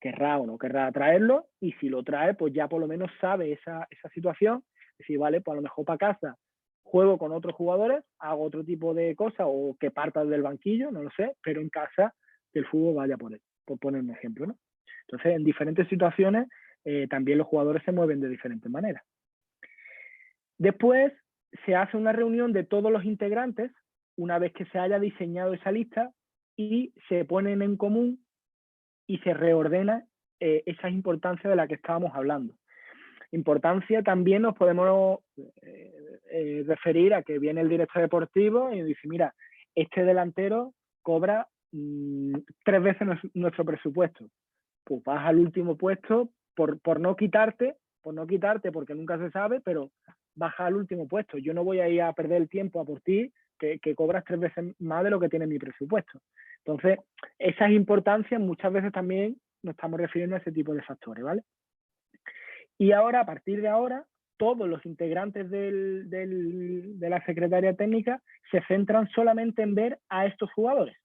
querrá o no querrá traerlo, y si lo trae, pues ya por lo menos sabe esa situación, decir, vale, pues a lo mejor para casa juego con otros jugadores, hago otro tipo de cosas, o que parta del banquillo, no lo sé, pero en casa que el fútbol vaya por él, por poner un ejemplo, ¿no? Entonces, en diferentes situaciones, también los jugadores se mueven de diferentes maneras. Después, se hace una reunión de todos los integrantes, una vez que se haya diseñado esa lista, y se ponen en común y se reordena esa importancia de la que estábamos hablando. Importancia también nos podemos referir a que viene el director deportivo y dice, mira, este delantero cobra 3 veces nuestro presupuesto. Pues vas al último puesto por no quitarte, porque nunca se sabe, pero baja al último puesto. Yo no voy a ir a perder el tiempo a por ti, que cobras 3 veces más de lo que tiene mi presupuesto. Entonces, esas importancias muchas veces también nos estamos refiriendo a ese tipo de factores, ¿vale? Y ahora, a partir de ahora, todos los integrantes de la Secretaría Técnica se centran solamente en ver a estos jugadores.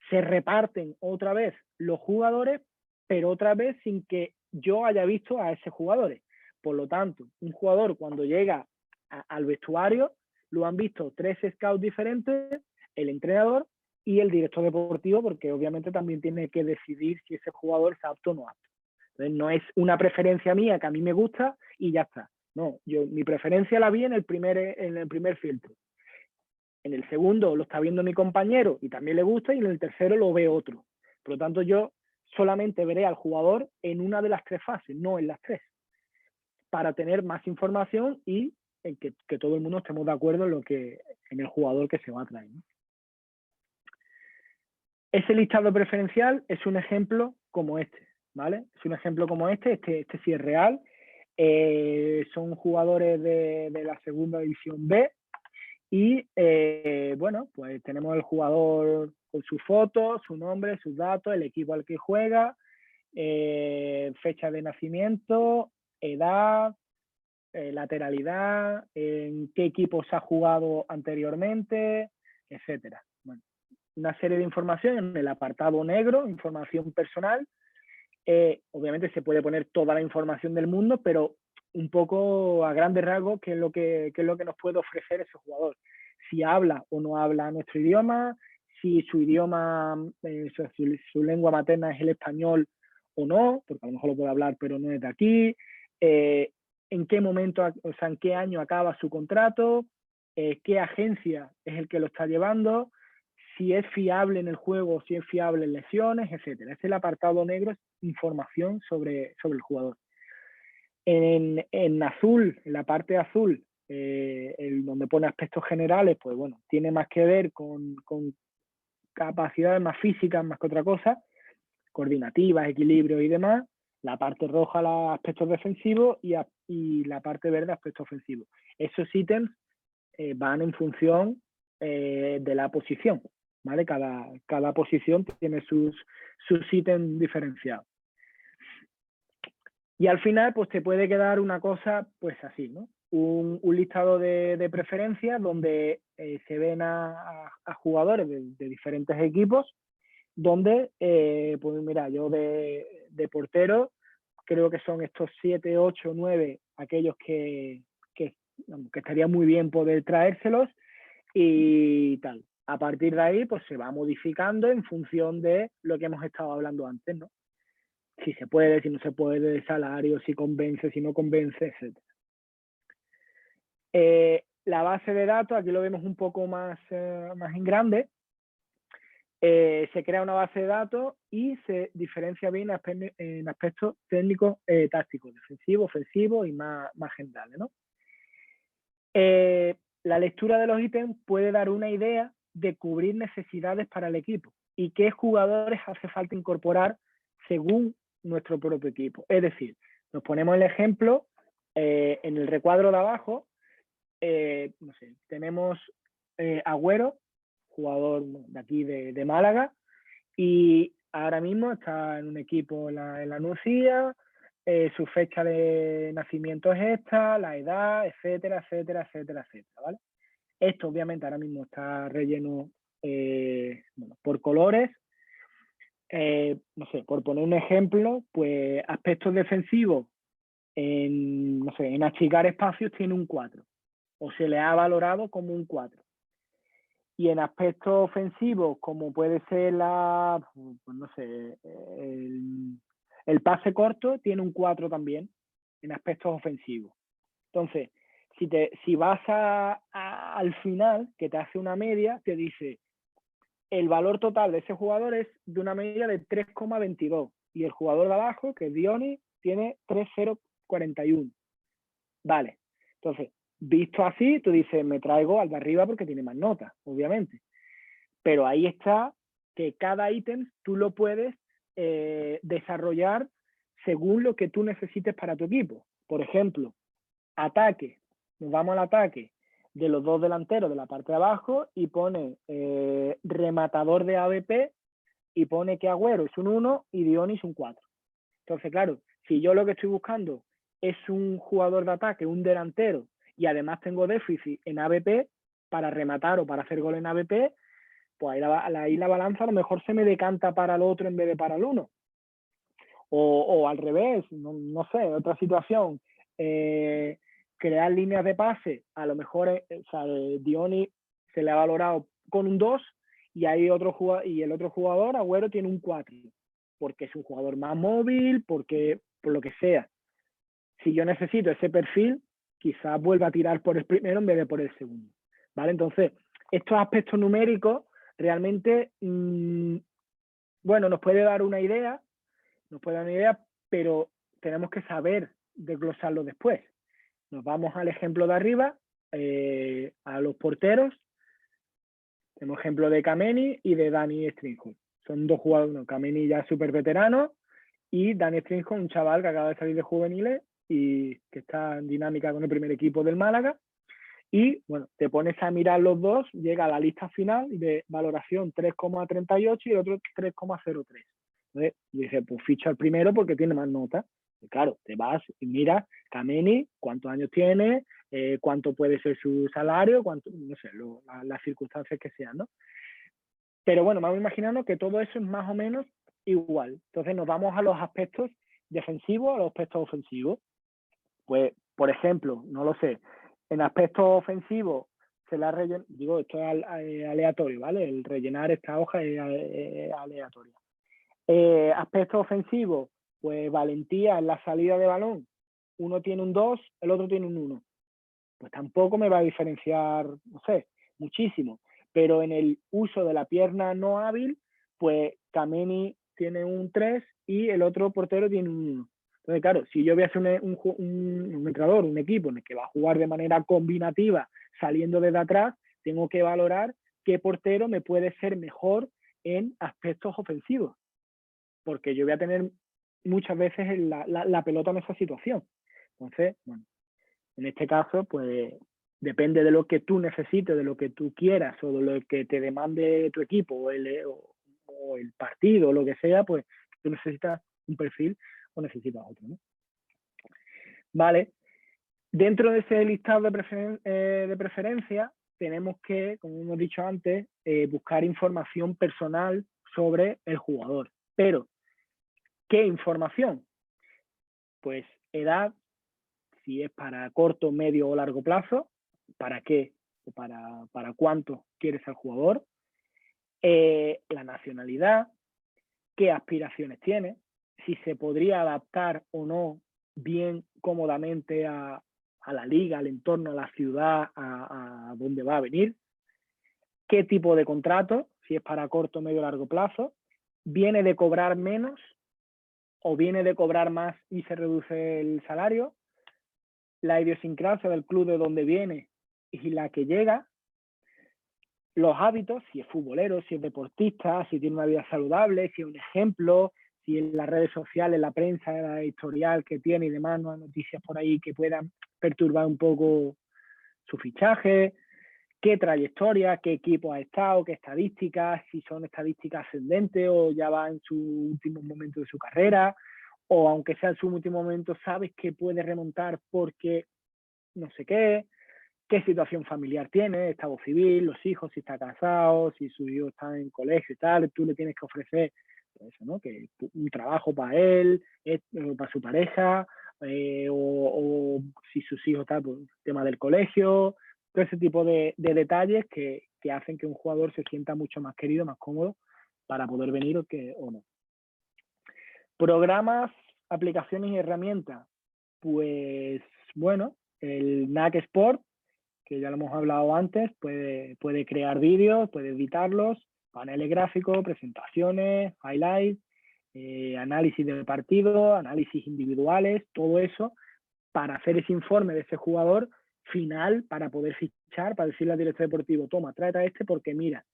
Se reparten otra vez los jugadores, pero otra vez sin que yo haya visto a esos jugadores. Por lo tanto, un jugador cuando llega al vestuario, lo han visto 3 scouts diferentes, el entrenador y el director deportivo, porque obviamente también tiene que decidir si ese jugador es apto o no apto. Entonces, no es una preferencia mía que a mí me gusta y ya está. No, mi preferencia la vi en el primer filtro. En el segundo lo está viendo mi compañero y también le gusta, y en el tercero lo ve otro. Por lo tanto, yo solamente veré al jugador en una de las 3 fases, no en las 3, para tener más información y en que todo el mundo estemos de acuerdo en el jugador que se va a traer, ¿no? Ese listado preferencial es un ejemplo como este, ¿vale? Es un ejemplo como este sí es real. Son jugadores de la segunda división B y, bueno, pues tenemos el jugador con su foto, su nombre, sus datos, el equipo al que juega, fecha de nacimiento, edad, lateralidad, en qué equipos ha jugado anteriormente, etcétera. Bueno, una serie de información en el apartado negro, información personal. Obviamente se puede poner toda la información del mundo, pero un poco a grandes rasgos qué es lo que nos puede ofrecer ese jugador. Si habla o no habla nuestro idioma, si su idioma, su lengua materna es el español o no, porque a lo mejor lo puede hablar pero no es de aquí, en qué momento, o sea, en qué año acaba su contrato, qué agencia es el que lo está llevando, si es fiable en el juego, si es fiable en lesiones, etcétera. Este es el apartado negro, es información sobre el jugador. En azul, en la parte azul, donde pone aspectos generales, pues bueno, tiene más que ver con capacidades más físicas, más que otra cosa, coordinativas, equilibrio y demás. La parte roja, los aspectos defensivos, y la parte verde, aspectos ofensivos. Esos ítems van en función de la posición, ¿vale? Cada posición tiene sus ítems diferenciados. Y al final, pues te puede quedar una cosa, pues así, ¿no? Un listado de preferencias donde se ven a jugadores de diferentes equipos, donde, pues mira, yo de portero creo que son estos 7, 8, 9 aquellos que estaría muy bien poder traérselos y tal. A partir de ahí, pues se va modificando en función de lo que hemos estado hablando antes, ¿no? si se puede, si no se puede, salario, si convence, si no convence, etc. La base de datos, aquí lo vemos un poco más en grande. Se crea una base de datos y se diferencia bien en aspectos técnicos, tácticos, defensivos, ofensivos y más generales, ¿no? La lectura de los ítems puede dar una idea de cubrir necesidades para el equipo y qué jugadores hace falta incorporar según nuestro propio equipo. Es decir, nos ponemos el ejemplo en el recuadro de abajo, no sé, tenemos Agüero, jugador de aquí de Málaga, y ahora mismo está en un equipo en la Nucía, su fecha de nacimiento es esta, la edad, etcétera, etcétera, etcétera, etcétera, ¿vale? Esto obviamente ahora mismo está relleno bueno, por colores. No sé, por poner un ejemplo, pues aspectos defensivos no sé, en achicar espacios tiene un 4, o se le ha valorado como un 4. Y en aspectos ofensivos, como puede ser pues no sé, el pase corto, tiene un 4 también, en aspectos ofensivos. Entonces, si vas al final, que te hace una media, te dice, el valor total de ese jugador es de una media de 3,22. Y el jugador de abajo, que es Dioni, tiene 3,041. Vale, entonces, visto así, tú dices, me traigo al de arriba porque tiene más notas, obviamente. Pero ahí está que cada ítem tú lo puedes desarrollar según lo que tú necesites para tu equipo. Por ejemplo, ataque. Nos vamos al ataque de los dos delanteros de la parte de abajo y pone rematador de ABP y pone que Agüero es un 1 y Dionis un 4. Entonces, claro, si yo lo que estoy buscando es un jugador de ataque, un delantero, y además tengo déficit en ABP para rematar o para hacer gol en ABP, pues ahí la balanza a lo mejor se me decanta para el otro en vez de para el uno. O al revés, no sé, otra situación. Crear líneas de pase, a lo mejor o sea, Dioni se le ha valorado con un 2 y hay el otro jugador, Agüero, tiene un 4, porque es un jugador más móvil, porque por lo que sea. Si yo necesito ese perfil, quizás vuelva a tirar por el primero en vez de por el segundo. ¿Vale? Entonces, estos aspectos numéricos realmente, bueno, nos puede dar una idea, pero tenemos que saber desglosarlo después. Nos vamos al ejemplo de arriba, a los porteros. Tenemos ejemplo de Kameni y de Dani Stringhorst. Son dos jugadores, no, Kameni ya súper veterano y Dani Stringhorst, un chaval que acaba de salir de juveniles y que está en dinámica con el primer equipo del Málaga. Y bueno, te pones a mirar los dos, llega a la lista final de valoración 3,38 y el otro 3,03. Entonces, dice, pues ficha el primero porque tiene más notas. Y claro, te vas y miras Kameni, cuántos años tiene, cuánto puede ser su salario, cuánto, no sé, las circunstancias que sean, ¿no? Pero bueno, vamos imaginando que todo eso es más o menos igual. Entonces nos vamos a los aspectos defensivos, a los aspectos ofensivos. Pues, por ejemplo, no lo sé, en aspectos ofensivos se la rellenar, digo, esto es aleatorio, ¿vale? El rellenar esta hoja es aleatoria. Aspectos ofensivos, pues valentía en la salida de balón. Uno tiene un 2, el otro tiene un 1. Pues tampoco me va a diferenciar, no sé, muchísimo. Pero en el uso de la pierna no hábil, pues Kameni tiene un 3 y el otro portero tiene un 1. Entonces, claro, si yo voy a hacer un entrenador, un equipo en el que va a jugar de manera combinativa saliendo desde atrás, tengo que valorar qué portero me puede ser mejor en aspectos ofensivos. Porque yo voy a tener muchas veces la pelota en esa situación. Entonces, bueno, en este caso, pues depende de lo que tú necesites, de lo que tú quieras o de lo que te demande tu equipo o el partido o lo que sea, pues tú necesitas un perfil o necesitas otro, ¿no? Vale. Dentro de ese listado de preferencia, tenemos que, como hemos dicho antes, buscar información personal sobre el jugador. Pero, ¿qué información? Pues edad, si es para corto, medio o largo plazo, para qué o para cuánto quieres al jugador, la nacionalidad, qué aspiraciones tiene, si se podría adaptar o no bien cómodamente a la liga, al entorno, a la ciudad, a dónde va a venir, qué tipo de contrato, si es para corto, medio o largo plazo, viene de cobrar menos o viene de cobrar más y se reduce el salario, la idiosincrasia del club de donde viene y la que llega, los hábitos, si es futbolero, si es deportista, si tiene una vida saludable, si es un ejemplo, si en las redes sociales, la prensa, la editorial que tiene y demás, no hay noticias por ahí que puedan perturbar un poco su fichaje, qué trayectoria, qué equipo ha estado, qué estadísticas, si son estadísticas ascendentes o ya va en su último momento de su carrera, o aunque sea en su último momento, sabes que puede remontar porque no sé qué situación familiar tiene, estado civil, los hijos, si está casado, si sus hijos están en colegio y tal, tú le tienes que ofrecer pues eso, ¿no? Que un trabajo para él, para su pareja, o si sus hijos están, pues, tema del colegio, todo ese tipo de detalles que hacen que un jugador se sienta mucho más querido, más cómodo para poder venir o no. Programas, aplicaciones y herramientas. Pues bueno, el NAC Sport, que ya lo hemos hablado antes, puede crear vídeos, puede editarlos, paneles gráficos, presentaciones, highlights, análisis de partido, análisis individuales, todo eso para hacer ese informe de ese jugador final para poder fichar, para decirle al director deportivo, toma, tráete a este porque mira,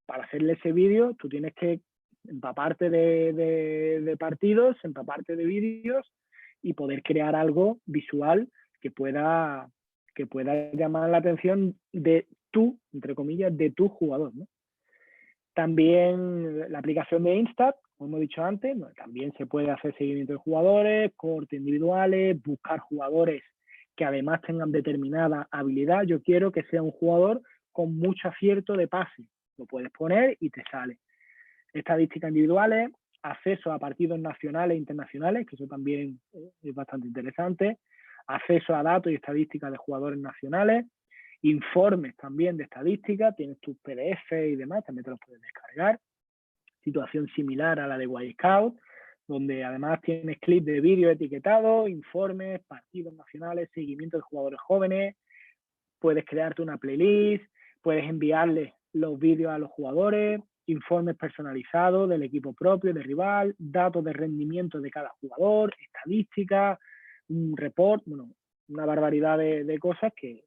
para hacerle ese vídeo tú tienes que empaparte de partidos, empaparte de vídeos y poder crear algo visual que pueda llamar la atención de tu, entre comillas, de tu jugador, ¿no? También la aplicación de Instat, como hemos dicho antes, también se puede hacer seguimiento de jugadores, cortes individuales, buscar jugadores que además tengan determinada habilidad. Yo quiero que sea un jugador con mucho acierto de pase. Lo puedes poner y te sale. Estadísticas individuales, acceso a partidos nacionales e internacionales, que eso también es bastante interesante, acceso a datos y estadísticas de jugadores nacionales, informes también de estadísticas, tienes tus PDF y demás, también te los puedes descargar. Situación similar a la de Wisecout, donde además tienes clips de vídeo etiquetados, informes, partidos nacionales, seguimiento de jugadores jóvenes, puedes crearte una playlist, puedes enviarles los vídeos a los jugadores, informes personalizados del equipo propio, del rival, datos de rendimiento de cada jugador, estadísticas, un report, bueno, una barbaridad de cosas que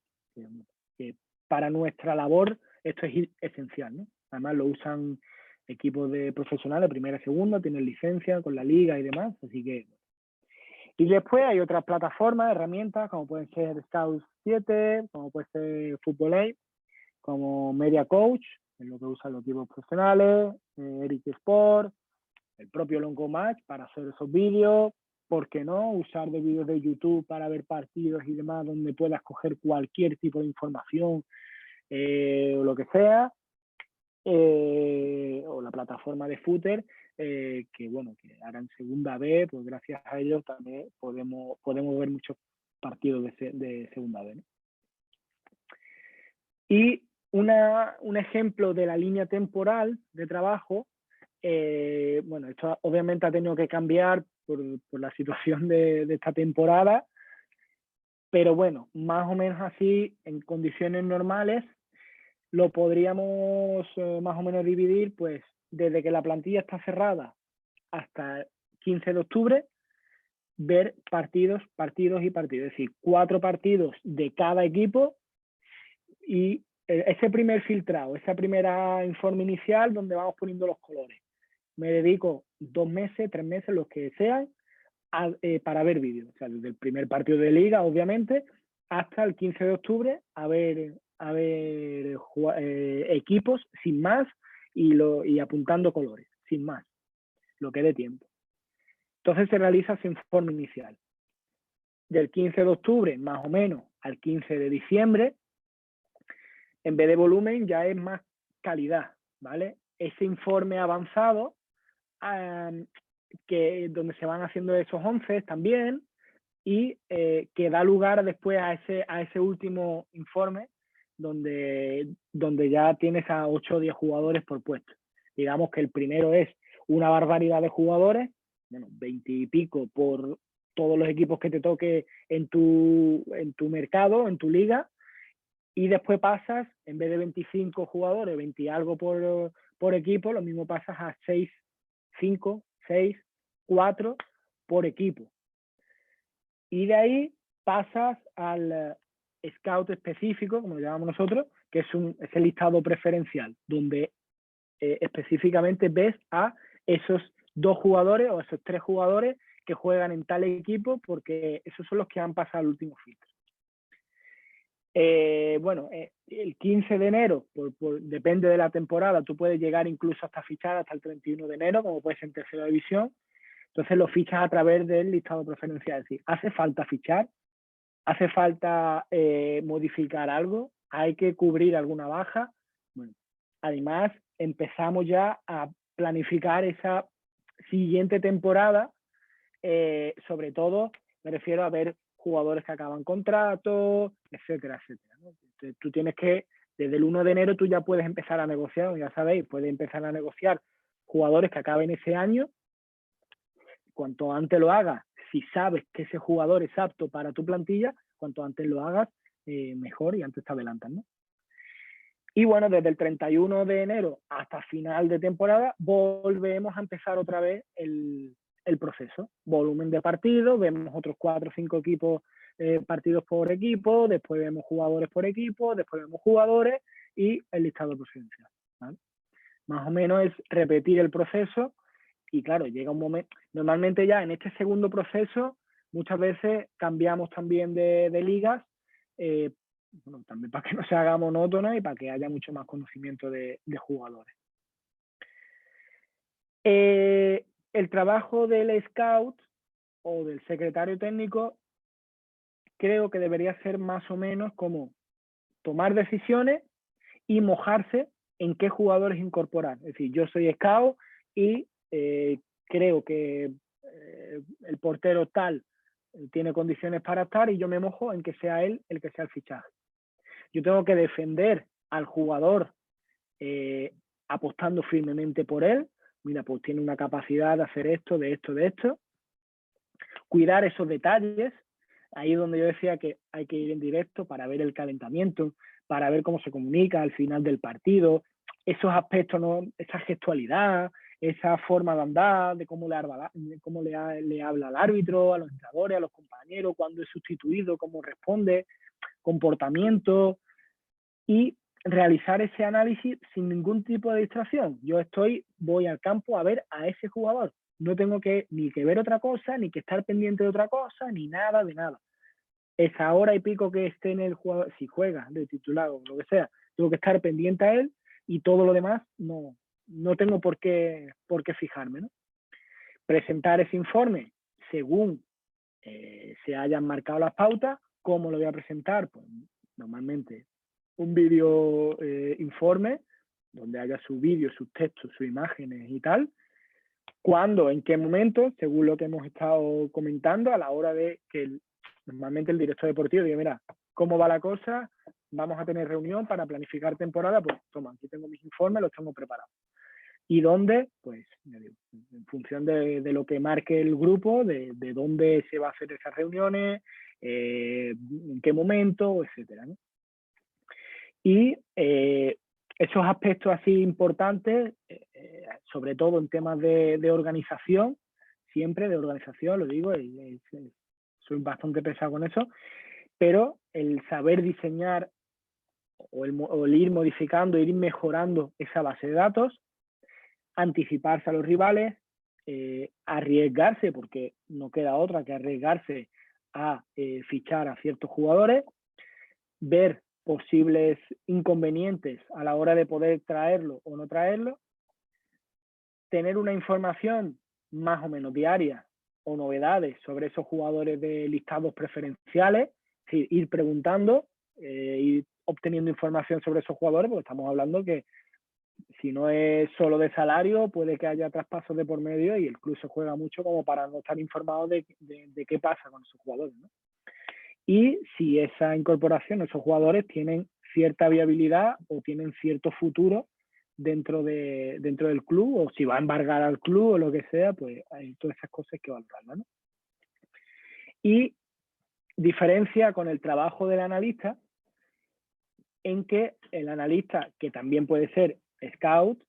para nuestra labor esto es esencial, ¿no? Además lo usan equipos de profesionales, primera y segunda, tienen licencia con la liga y demás, así que... Y después hay otras plataformas, herramientas, como pueden ser Scout 7, como puede ser Football Aid, como Media Coach, en lo que usan los equipos profesionales, Eric Sport, el propio Longo Match para hacer esos vídeos, ¿por qué no? Usar de vídeos de YouTube para ver partidos y demás, donde puedas coger cualquier tipo de información o lo que sea, o la plataforma de Footer, que bueno, que ahora en segunda B, pues gracias a ellos también podemos ver muchos partidos de segunda B, ¿no? Y un ejemplo de la línea temporal de trabajo, bueno, esto obviamente ha tenido que cambiar por la situación de esta temporada, pero bueno, más o menos así, en condiciones normales, lo podríamos más o menos dividir, pues, desde que la plantilla está cerrada hasta el 15 de octubre, ver partidos y partidos, es decir, 4 partidos de cada equipo y ese primer filtrado, esa primera informe inicial donde vamos poniendo los colores. Me dedico 2 meses, 3 meses, los que sean, para ver vídeos. O sea, desde el primer partido de liga, obviamente, hasta el 15 de octubre, a ver equipos sin más y apuntando colores, sin más, lo que dé tiempo. Entonces se realiza ese informe inicial. Del 15 de octubre, más o menos, al 15 de diciembre, en vez de volumen, ya es más calidad, ¿vale? Ese informe avanzado, donde se van haciendo esos 11 también, y que da lugar después a ese último informe, donde ya tienes a 8 o 10 jugadores por puesto. Digamos que el primero es una barbaridad de jugadores, bueno, 20 y pico por todos los equipos que te toque en tu mercado, en tu liga, y después pasas, en vez de 25 jugadores, 20 y algo por equipo, lo mismo pasas a 6, 5, 6, 4 por equipo. Y de ahí pasas al scout específico, como lo llamamos nosotros, que es el listado preferencial, donde específicamente ves a esos 2 jugadores o esos 3 jugadores que juegan en tal equipo, porque esos son los que han pasado al último filtro. Bueno, el 15 de enero, depende de la temporada, tú puedes llegar incluso hasta fichar hasta el 31 de enero, como puede ser en tercera división. Entonces lo fichas a través del listado preferencial. Es decir, ¿hace falta fichar? ¿Hace falta modificar algo? ¿Hay que cubrir alguna baja? Bueno, además empezamos ya a planificar esa siguiente temporada, sobre todo me refiero a ver jugadores que acaban contrato, etcétera, etcétera, ¿no? Entonces, tú tienes que, desde el 1 de enero tú ya puedes empezar a negociar, ya sabéis, puedes empezar a negociar jugadores que acaben ese año. Cuanto antes lo hagas, si sabes que ese jugador es apto para tu plantilla, cuanto antes lo hagas, mejor, y antes te adelantas, ¿no? Y bueno, desde el 31 de enero hasta final de temporada, volvemos a empezar otra vez el proceso. Volumen de partidos, vemos otros 4 o 5 equipos, partidos por equipo, después vemos jugadores por equipo, después vemos jugadores y el listado preferencial, ¿vale? Más o menos es repetir el proceso. Y claro, llega un momento, normalmente ya en este segundo proceso, muchas veces cambiamos también de ligas, bueno, también para que no se haga monótono y para que haya mucho más conocimiento de jugadores. El trabajo del scout o del secretario técnico creo que debería ser más o menos como tomar decisiones y mojarse en qué jugadores incorporar. Es decir, yo soy scout y creo que el portero tal tiene condiciones para estar y yo me mojo en que sea él el que sea el fichaje. Yo tengo que defender al jugador apostando firmemente por él. Mira, pues tiene una capacidad de hacer esto, de esto, de esto. Cuidar esos detalles. Ahí es donde yo decía que hay que ir en directo para ver el calentamiento, para ver cómo se comunica al final del partido, esos aspectos, ¿no? Esa gestualidad, esa forma de andar, de cómo le habla al árbitro, a los entrenadores, a los compañeros, cuándo es sustituido, cómo responde, comportamiento, y realizar ese análisis sin ningún tipo de distracción. Yo voy al campo a ver a ese jugador. No tengo ni que ver otra cosa, ni que estar pendiente de otra cosa, ni nada de nada. Esa hora y pico que esté en el jugador, si juega de titular o lo que sea, tengo que estar pendiente a él, y todo lo demás no tengo por qué fijarme, ¿no? Presentar ese informe según se hayan marcado las pautas. ¿Cómo lo voy a presentar? Pues normalmente un vídeo informe donde haya su vídeo, sus textos, sus imágenes y tal. ¿Cuándo? ¿En qué momento? Según lo que hemos estado comentando, a la hora de que normalmente el director deportivo diga, mira, ¿cómo va la cosa? Vamos a tener reunión para planificar temporada. Pues toma, aquí tengo mis informes, los tengo preparados. ¿Y dónde? Pues en función de lo que marque el grupo, de dónde se va a hacer esas reuniones, en qué momento, etcétera, ¿no? Y esos aspectos así importantes, sobre todo en temas de organización, siempre de organización, lo digo, soy bastante pesado con eso, pero el saber diseñar o el ir modificando, ir mejorando esa base de datos, anticiparse a los rivales, arriesgarse, porque no queda otra que arriesgarse a fichar a ciertos jugadores, ver posibles inconvenientes a la hora de poder traerlo o no traerlo, tener una información más o menos diaria o novedades sobre esos jugadores de listados preferenciales, es decir, ir preguntando, ir obteniendo información sobre esos jugadores, porque estamos hablando que si no es solo de salario, puede que haya traspasos de por medio y el club se juega mucho como para no estar informado de qué pasa con esos jugadores, ¿no? Y si esa incorporación, esos jugadores tienen cierta viabilidad o tienen cierto futuro dentro del club, o si va a embargar al club o lo que sea, pues hay todas esas cosas que valorarlas, ¿no? Y diferencia con el trabajo del analista en que el analista, que también puede ser scout,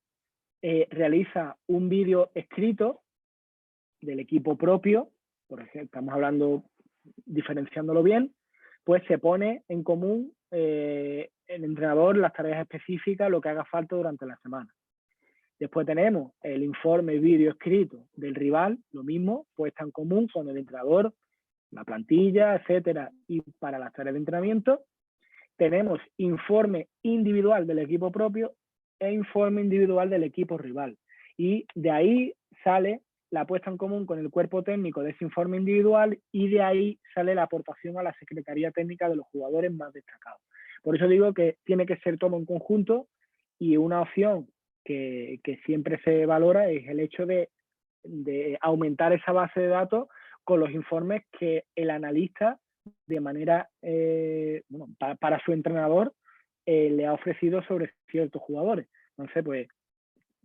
realiza un vídeo escrito del equipo propio, por ejemplo, estamos hablando, diferenciándolo bien, pues se pone en común el entrenador las tareas específicas, lo que haga falta durante la semana. Después tenemos el informe vídeo escrito del rival, lo mismo, puesta en común con el entrenador, la plantilla, etcétera, y para las tareas de entrenamiento. Tenemos informe individual del equipo propio e informe individual del equipo rival. Y de ahí sale la puesta en común con el cuerpo técnico de ese informe individual, y de ahí sale la aportación a la secretaría técnica de los jugadores más destacados. Por eso digo que tiene que ser todo en conjunto, y una opción que siempre se valora es el hecho de aumentar esa base de datos con los informes que el analista, de manera, bueno, para su entrenador, le ha ofrecido sobre ciertos jugadores. Entonces, pues,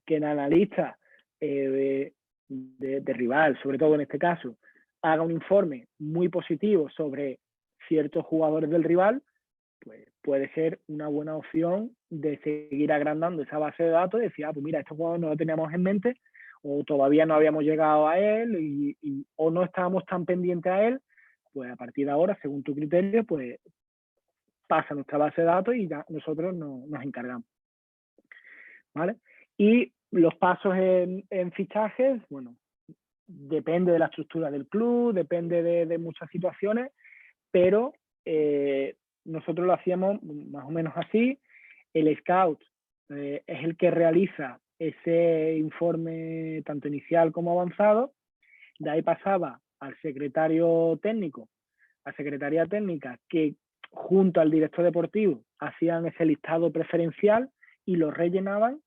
que el analista de rival, sobre todo en este caso, haga un informe muy positivo sobre ciertos jugadores del rival, pues puede ser una buena opción de seguir agrandando esa base de datos y decir, pues mira, este jugador no lo teníamos en mente, o todavía no habíamos llegado a él, o no estábamos tan pendientes a él. Pues a partir de ahora, según tu criterio, pues pasa a nuestra base de datos y ya nosotros nos encargamos, ¿vale? Y los pasos en fichajes, bueno, depende de la estructura del club, depende de muchas situaciones, pero nosotros lo hacíamos más o menos así. El scout es el que realiza ese informe tanto inicial como avanzado. De ahí pasaba al secretario técnico, a secretaría técnica, que junto al director deportivo hacían ese listado preferencial y lo rellenaban.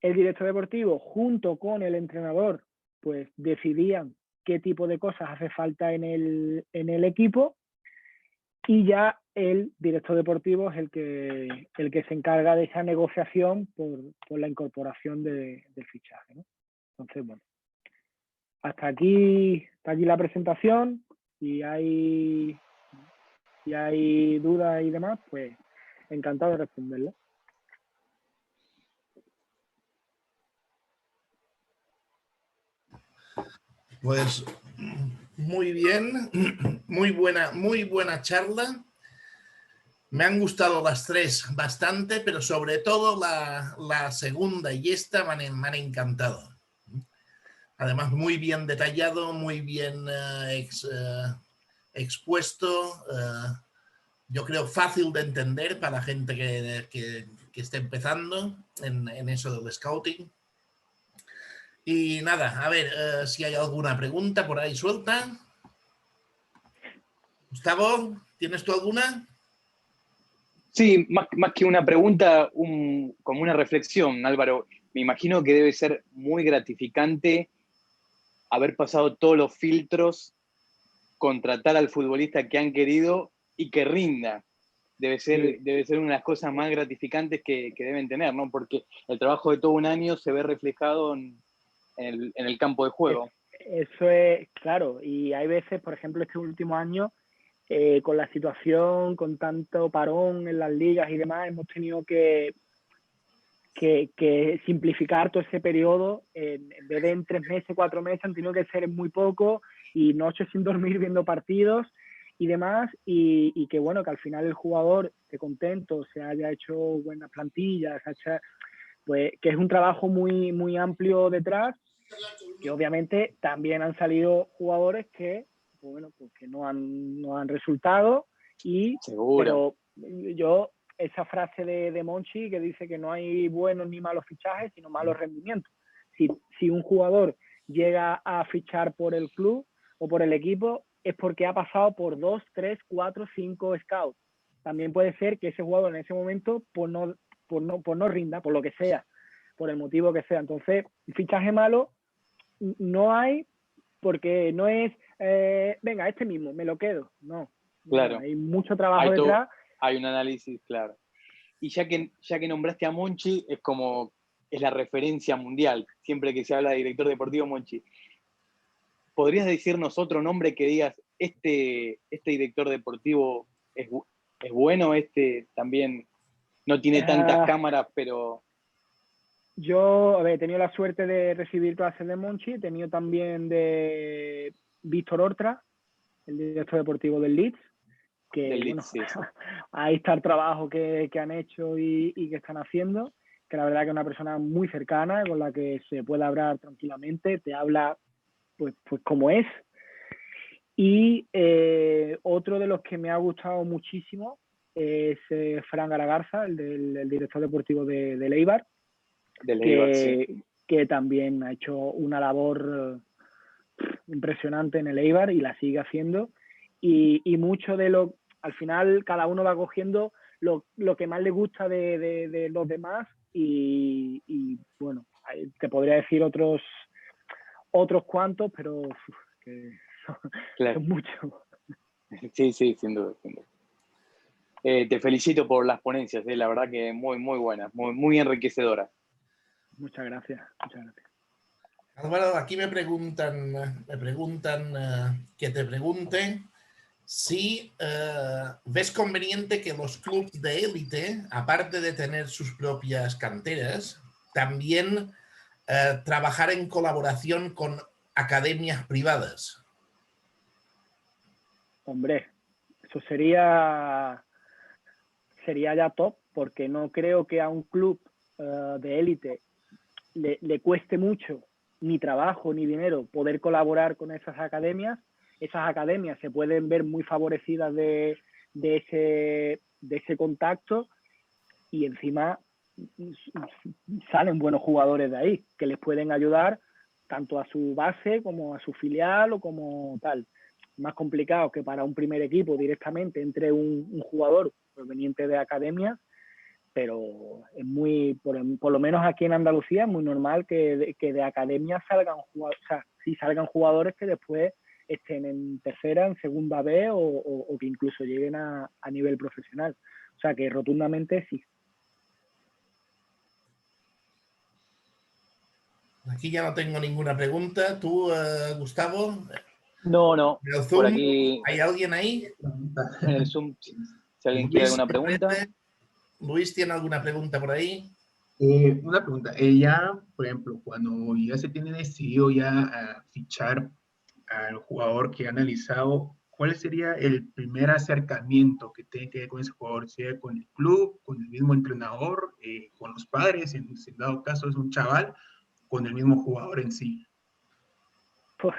El director deportivo, junto con el entrenador, pues decidían qué tipo de cosas hace falta en el equipo, y ya el director deportivo es el que se encarga de esa negociación por la incorporación del fichaje, ¿no? Entonces, bueno, hasta aquí la presentación. Si hay dudas y demás, pues encantado de responderlas. Pues muy bien, muy buena charla. Me han gustado las tres bastante, pero sobre todo la segunda y esta me han encantado. Además, muy bien detallado, muy bien expuesto. Yo creo fácil de entender para la gente que esté empezando en eso del scouting. Y nada, a ver si hay alguna pregunta por ahí suelta. Gustavo, ¿tienes tú alguna? Sí, más que una pregunta, como una reflexión, Álvaro. Me imagino que debe ser muy gratificante haber pasado todos los filtros, contratar al futbolista que han querido y que rinda. Debe ser una de las cosas más gratificantes que deben tener, ¿no? Porque el trabajo de todo un año se ve reflejado en el campo de juego. Eso es claro, y hay veces, por ejemplo, este último año, con la situación, con tanto parón en las ligas y demás, hemos tenido que simplificar todo ese periodo. En vez de en 3 meses, 4 meses, han tenido que ser en muy poco, y noches sin dormir viendo partidos y demás, y que bueno, que al final el jugador esté contento, se haya hecho buenas plantillas, pues que es un trabajo muy, muy amplio detrás, que obviamente también han salido jugadores que, pues bueno, pues que no han resultado, Seguro. pero yo, esa frase de Monchi que dice que no hay buenos ni malos fichajes, sino malos rendimientos. Si un jugador llega a fichar por el club o por el equipo, es porque ha pasado por 2, 3, 4, 5 scouts. También puede ser que ese jugador en ese momento pues no rinda, por lo que sea, por el motivo que sea. Entonces, un fichaje malo no hay, porque no es, venga, este mismo, me lo quedo. No, Claro. hay mucho trabajo detrás. Hay un análisis, claro. Y ya que nombraste a Monchi, es la referencia mundial. Siempre que se habla de director deportivo, Monchi. ¿Podrías decirnos otro nombre que digas, este director deportivo es bueno, este también no tiene tantas cámaras, pero... Yo he tenido la suerte de recibir clases de Monchi, he tenido también de Víctor Hortra, el director deportivo del Leeds, que Del bueno, Leeds, sí. ahí está el trabajo que han hecho y que están haciendo, que la verdad que es una persona muy cercana, con la que se puede hablar tranquilamente, te habla pues como es. Y otro de los que me ha gustado muchísimo es Fran Garagarza, el director deportivo de Eibar, que también ha hecho una labor impresionante en el Eibar y la sigue haciendo. Y mucho de lo, al final, cada uno va cogiendo lo que más le gusta de los demás. Y bueno, te podría decir otros cuantos, pero que Claro. son muchos. Sí, sin duda. Te felicito por las ponencias, la verdad que muy, muy buenas, muy, muy enriquecedoras. Muchas gracias. Álvaro, aquí me preguntan que te pregunte si ves conveniente que los clubes de élite, aparte de tener sus propias canteras, también trabajar en colaboración con academias privadas. Hombre, eso sería ya top, porque no creo que a un club de élite le cueste mucho ni trabajo ni dinero poder colaborar con esas academias. Esas academias se pueden ver muy favorecidas de ese contacto, y encima salen buenos jugadores de ahí que les pueden ayudar tanto a su base como a su filial o como tal. Más complicado que para un primer equipo directamente entre un jugador proveniente de academias, pero es muy, por lo menos aquí en Andalucía, es muy normal que de academias salgan jugadores, o sea, sí salgan jugadores que después estén en tercera, en segunda B o que incluso lleguen a nivel profesional. O sea, que rotundamente sí. Aquí ya no tengo ninguna pregunta. ¿Tú, Gustavo? No. ¿En el Zoom? Por aquí, ¿Hay alguien ahí? en el Zoom, si alguien quiere alguna pregunta. Luis, ¿tiene alguna pregunta por ahí? Una pregunta. Ya, por ejemplo, cuando ya se tiene decidido ya a fichar al jugador que ha analizado, ¿cuál sería el primer acercamiento que tiene que ver con ese jugador? ¿Sea con el club, con el mismo entrenador, con los padres, en dado caso es un chaval, con el mismo jugador en sí? Pues,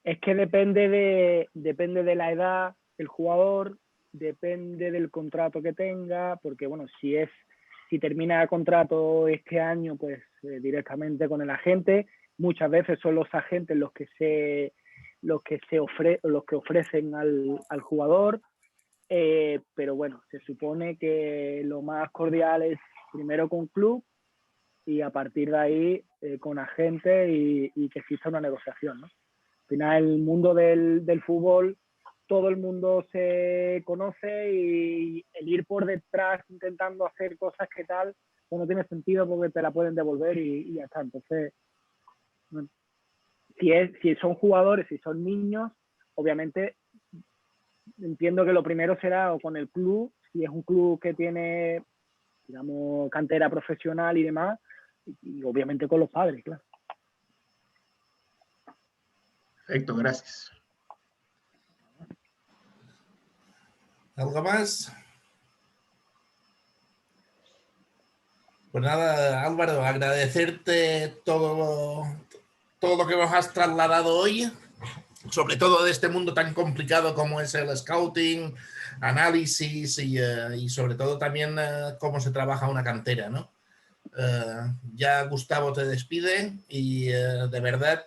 es que depende de la edad del jugador, depende del contrato que tenga, porque bueno, si termina el contrato este año, pues directamente con el agente. Muchas veces son los agentes los que ofrecen al jugador, pero bueno, se supone que lo más cordial es primero con club y a partir de ahí con agente y que exista una negociación, ¿no? Al final, el mundo del fútbol, todo el mundo se conoce y el ir por detrás intentando hacer cosas que tal, pues no tiene sentido porque te la pueden devolver y ya está. Entonces, bueno, si son jugadores, si son niños, obviamente entiendo que lo primero será o con el club, si es un club que tiene, digamos, cantera profesional y demás, y obviamente con los padres, claro. Perfecto, gracias. ¿Algo más? Pues nada, Álvaro, agradecerte todo lo que nos has trasladado hoy, sobre todo de este mundo tan complicado como es el scouting, análisis y sobre todo también cómo se trabaja una cantera, ¿no? Ya Gustavo te despide y de verdad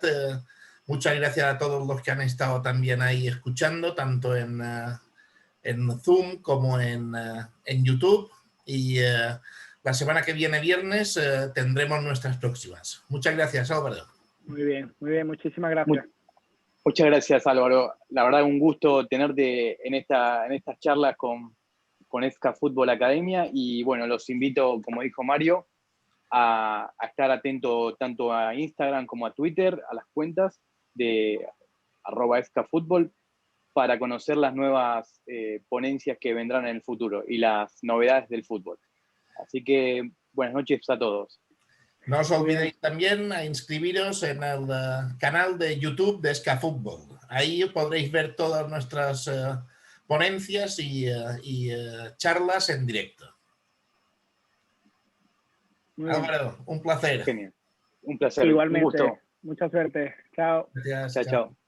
muchas gracias a todos los que han estado también ahí escuchando, tanto en Zoom como en YouTube, y la semana que viene, viernes, tendremos nuestras próximas. Muchas gracias, Álvaro. Muy bien, muchísimas gracias. Muchas gracias, Álvaro. La verdad, un gusto tenerte en estas charlas con con Esca Fútbol Academia. Y bueno, los invito, como dijo Mario, a estar atento tanto a Instagram como a Twitter, a las cuentas de @escafutbol, para conocer las nuevas ponencias que vendrán en el futuro y las novedades del fútbol. Así que buenas noches a todos. No os olvidéis también a inscribiros en el canal de YouTube de Escafútbol. Ahí podréis ver todas nuestras ponencias y charlas en directo. Álvaro, un placer. Genial. Un placer. Igualmente. Un gusto. Mucha suerte. Chao. Gracias. Chao, chao.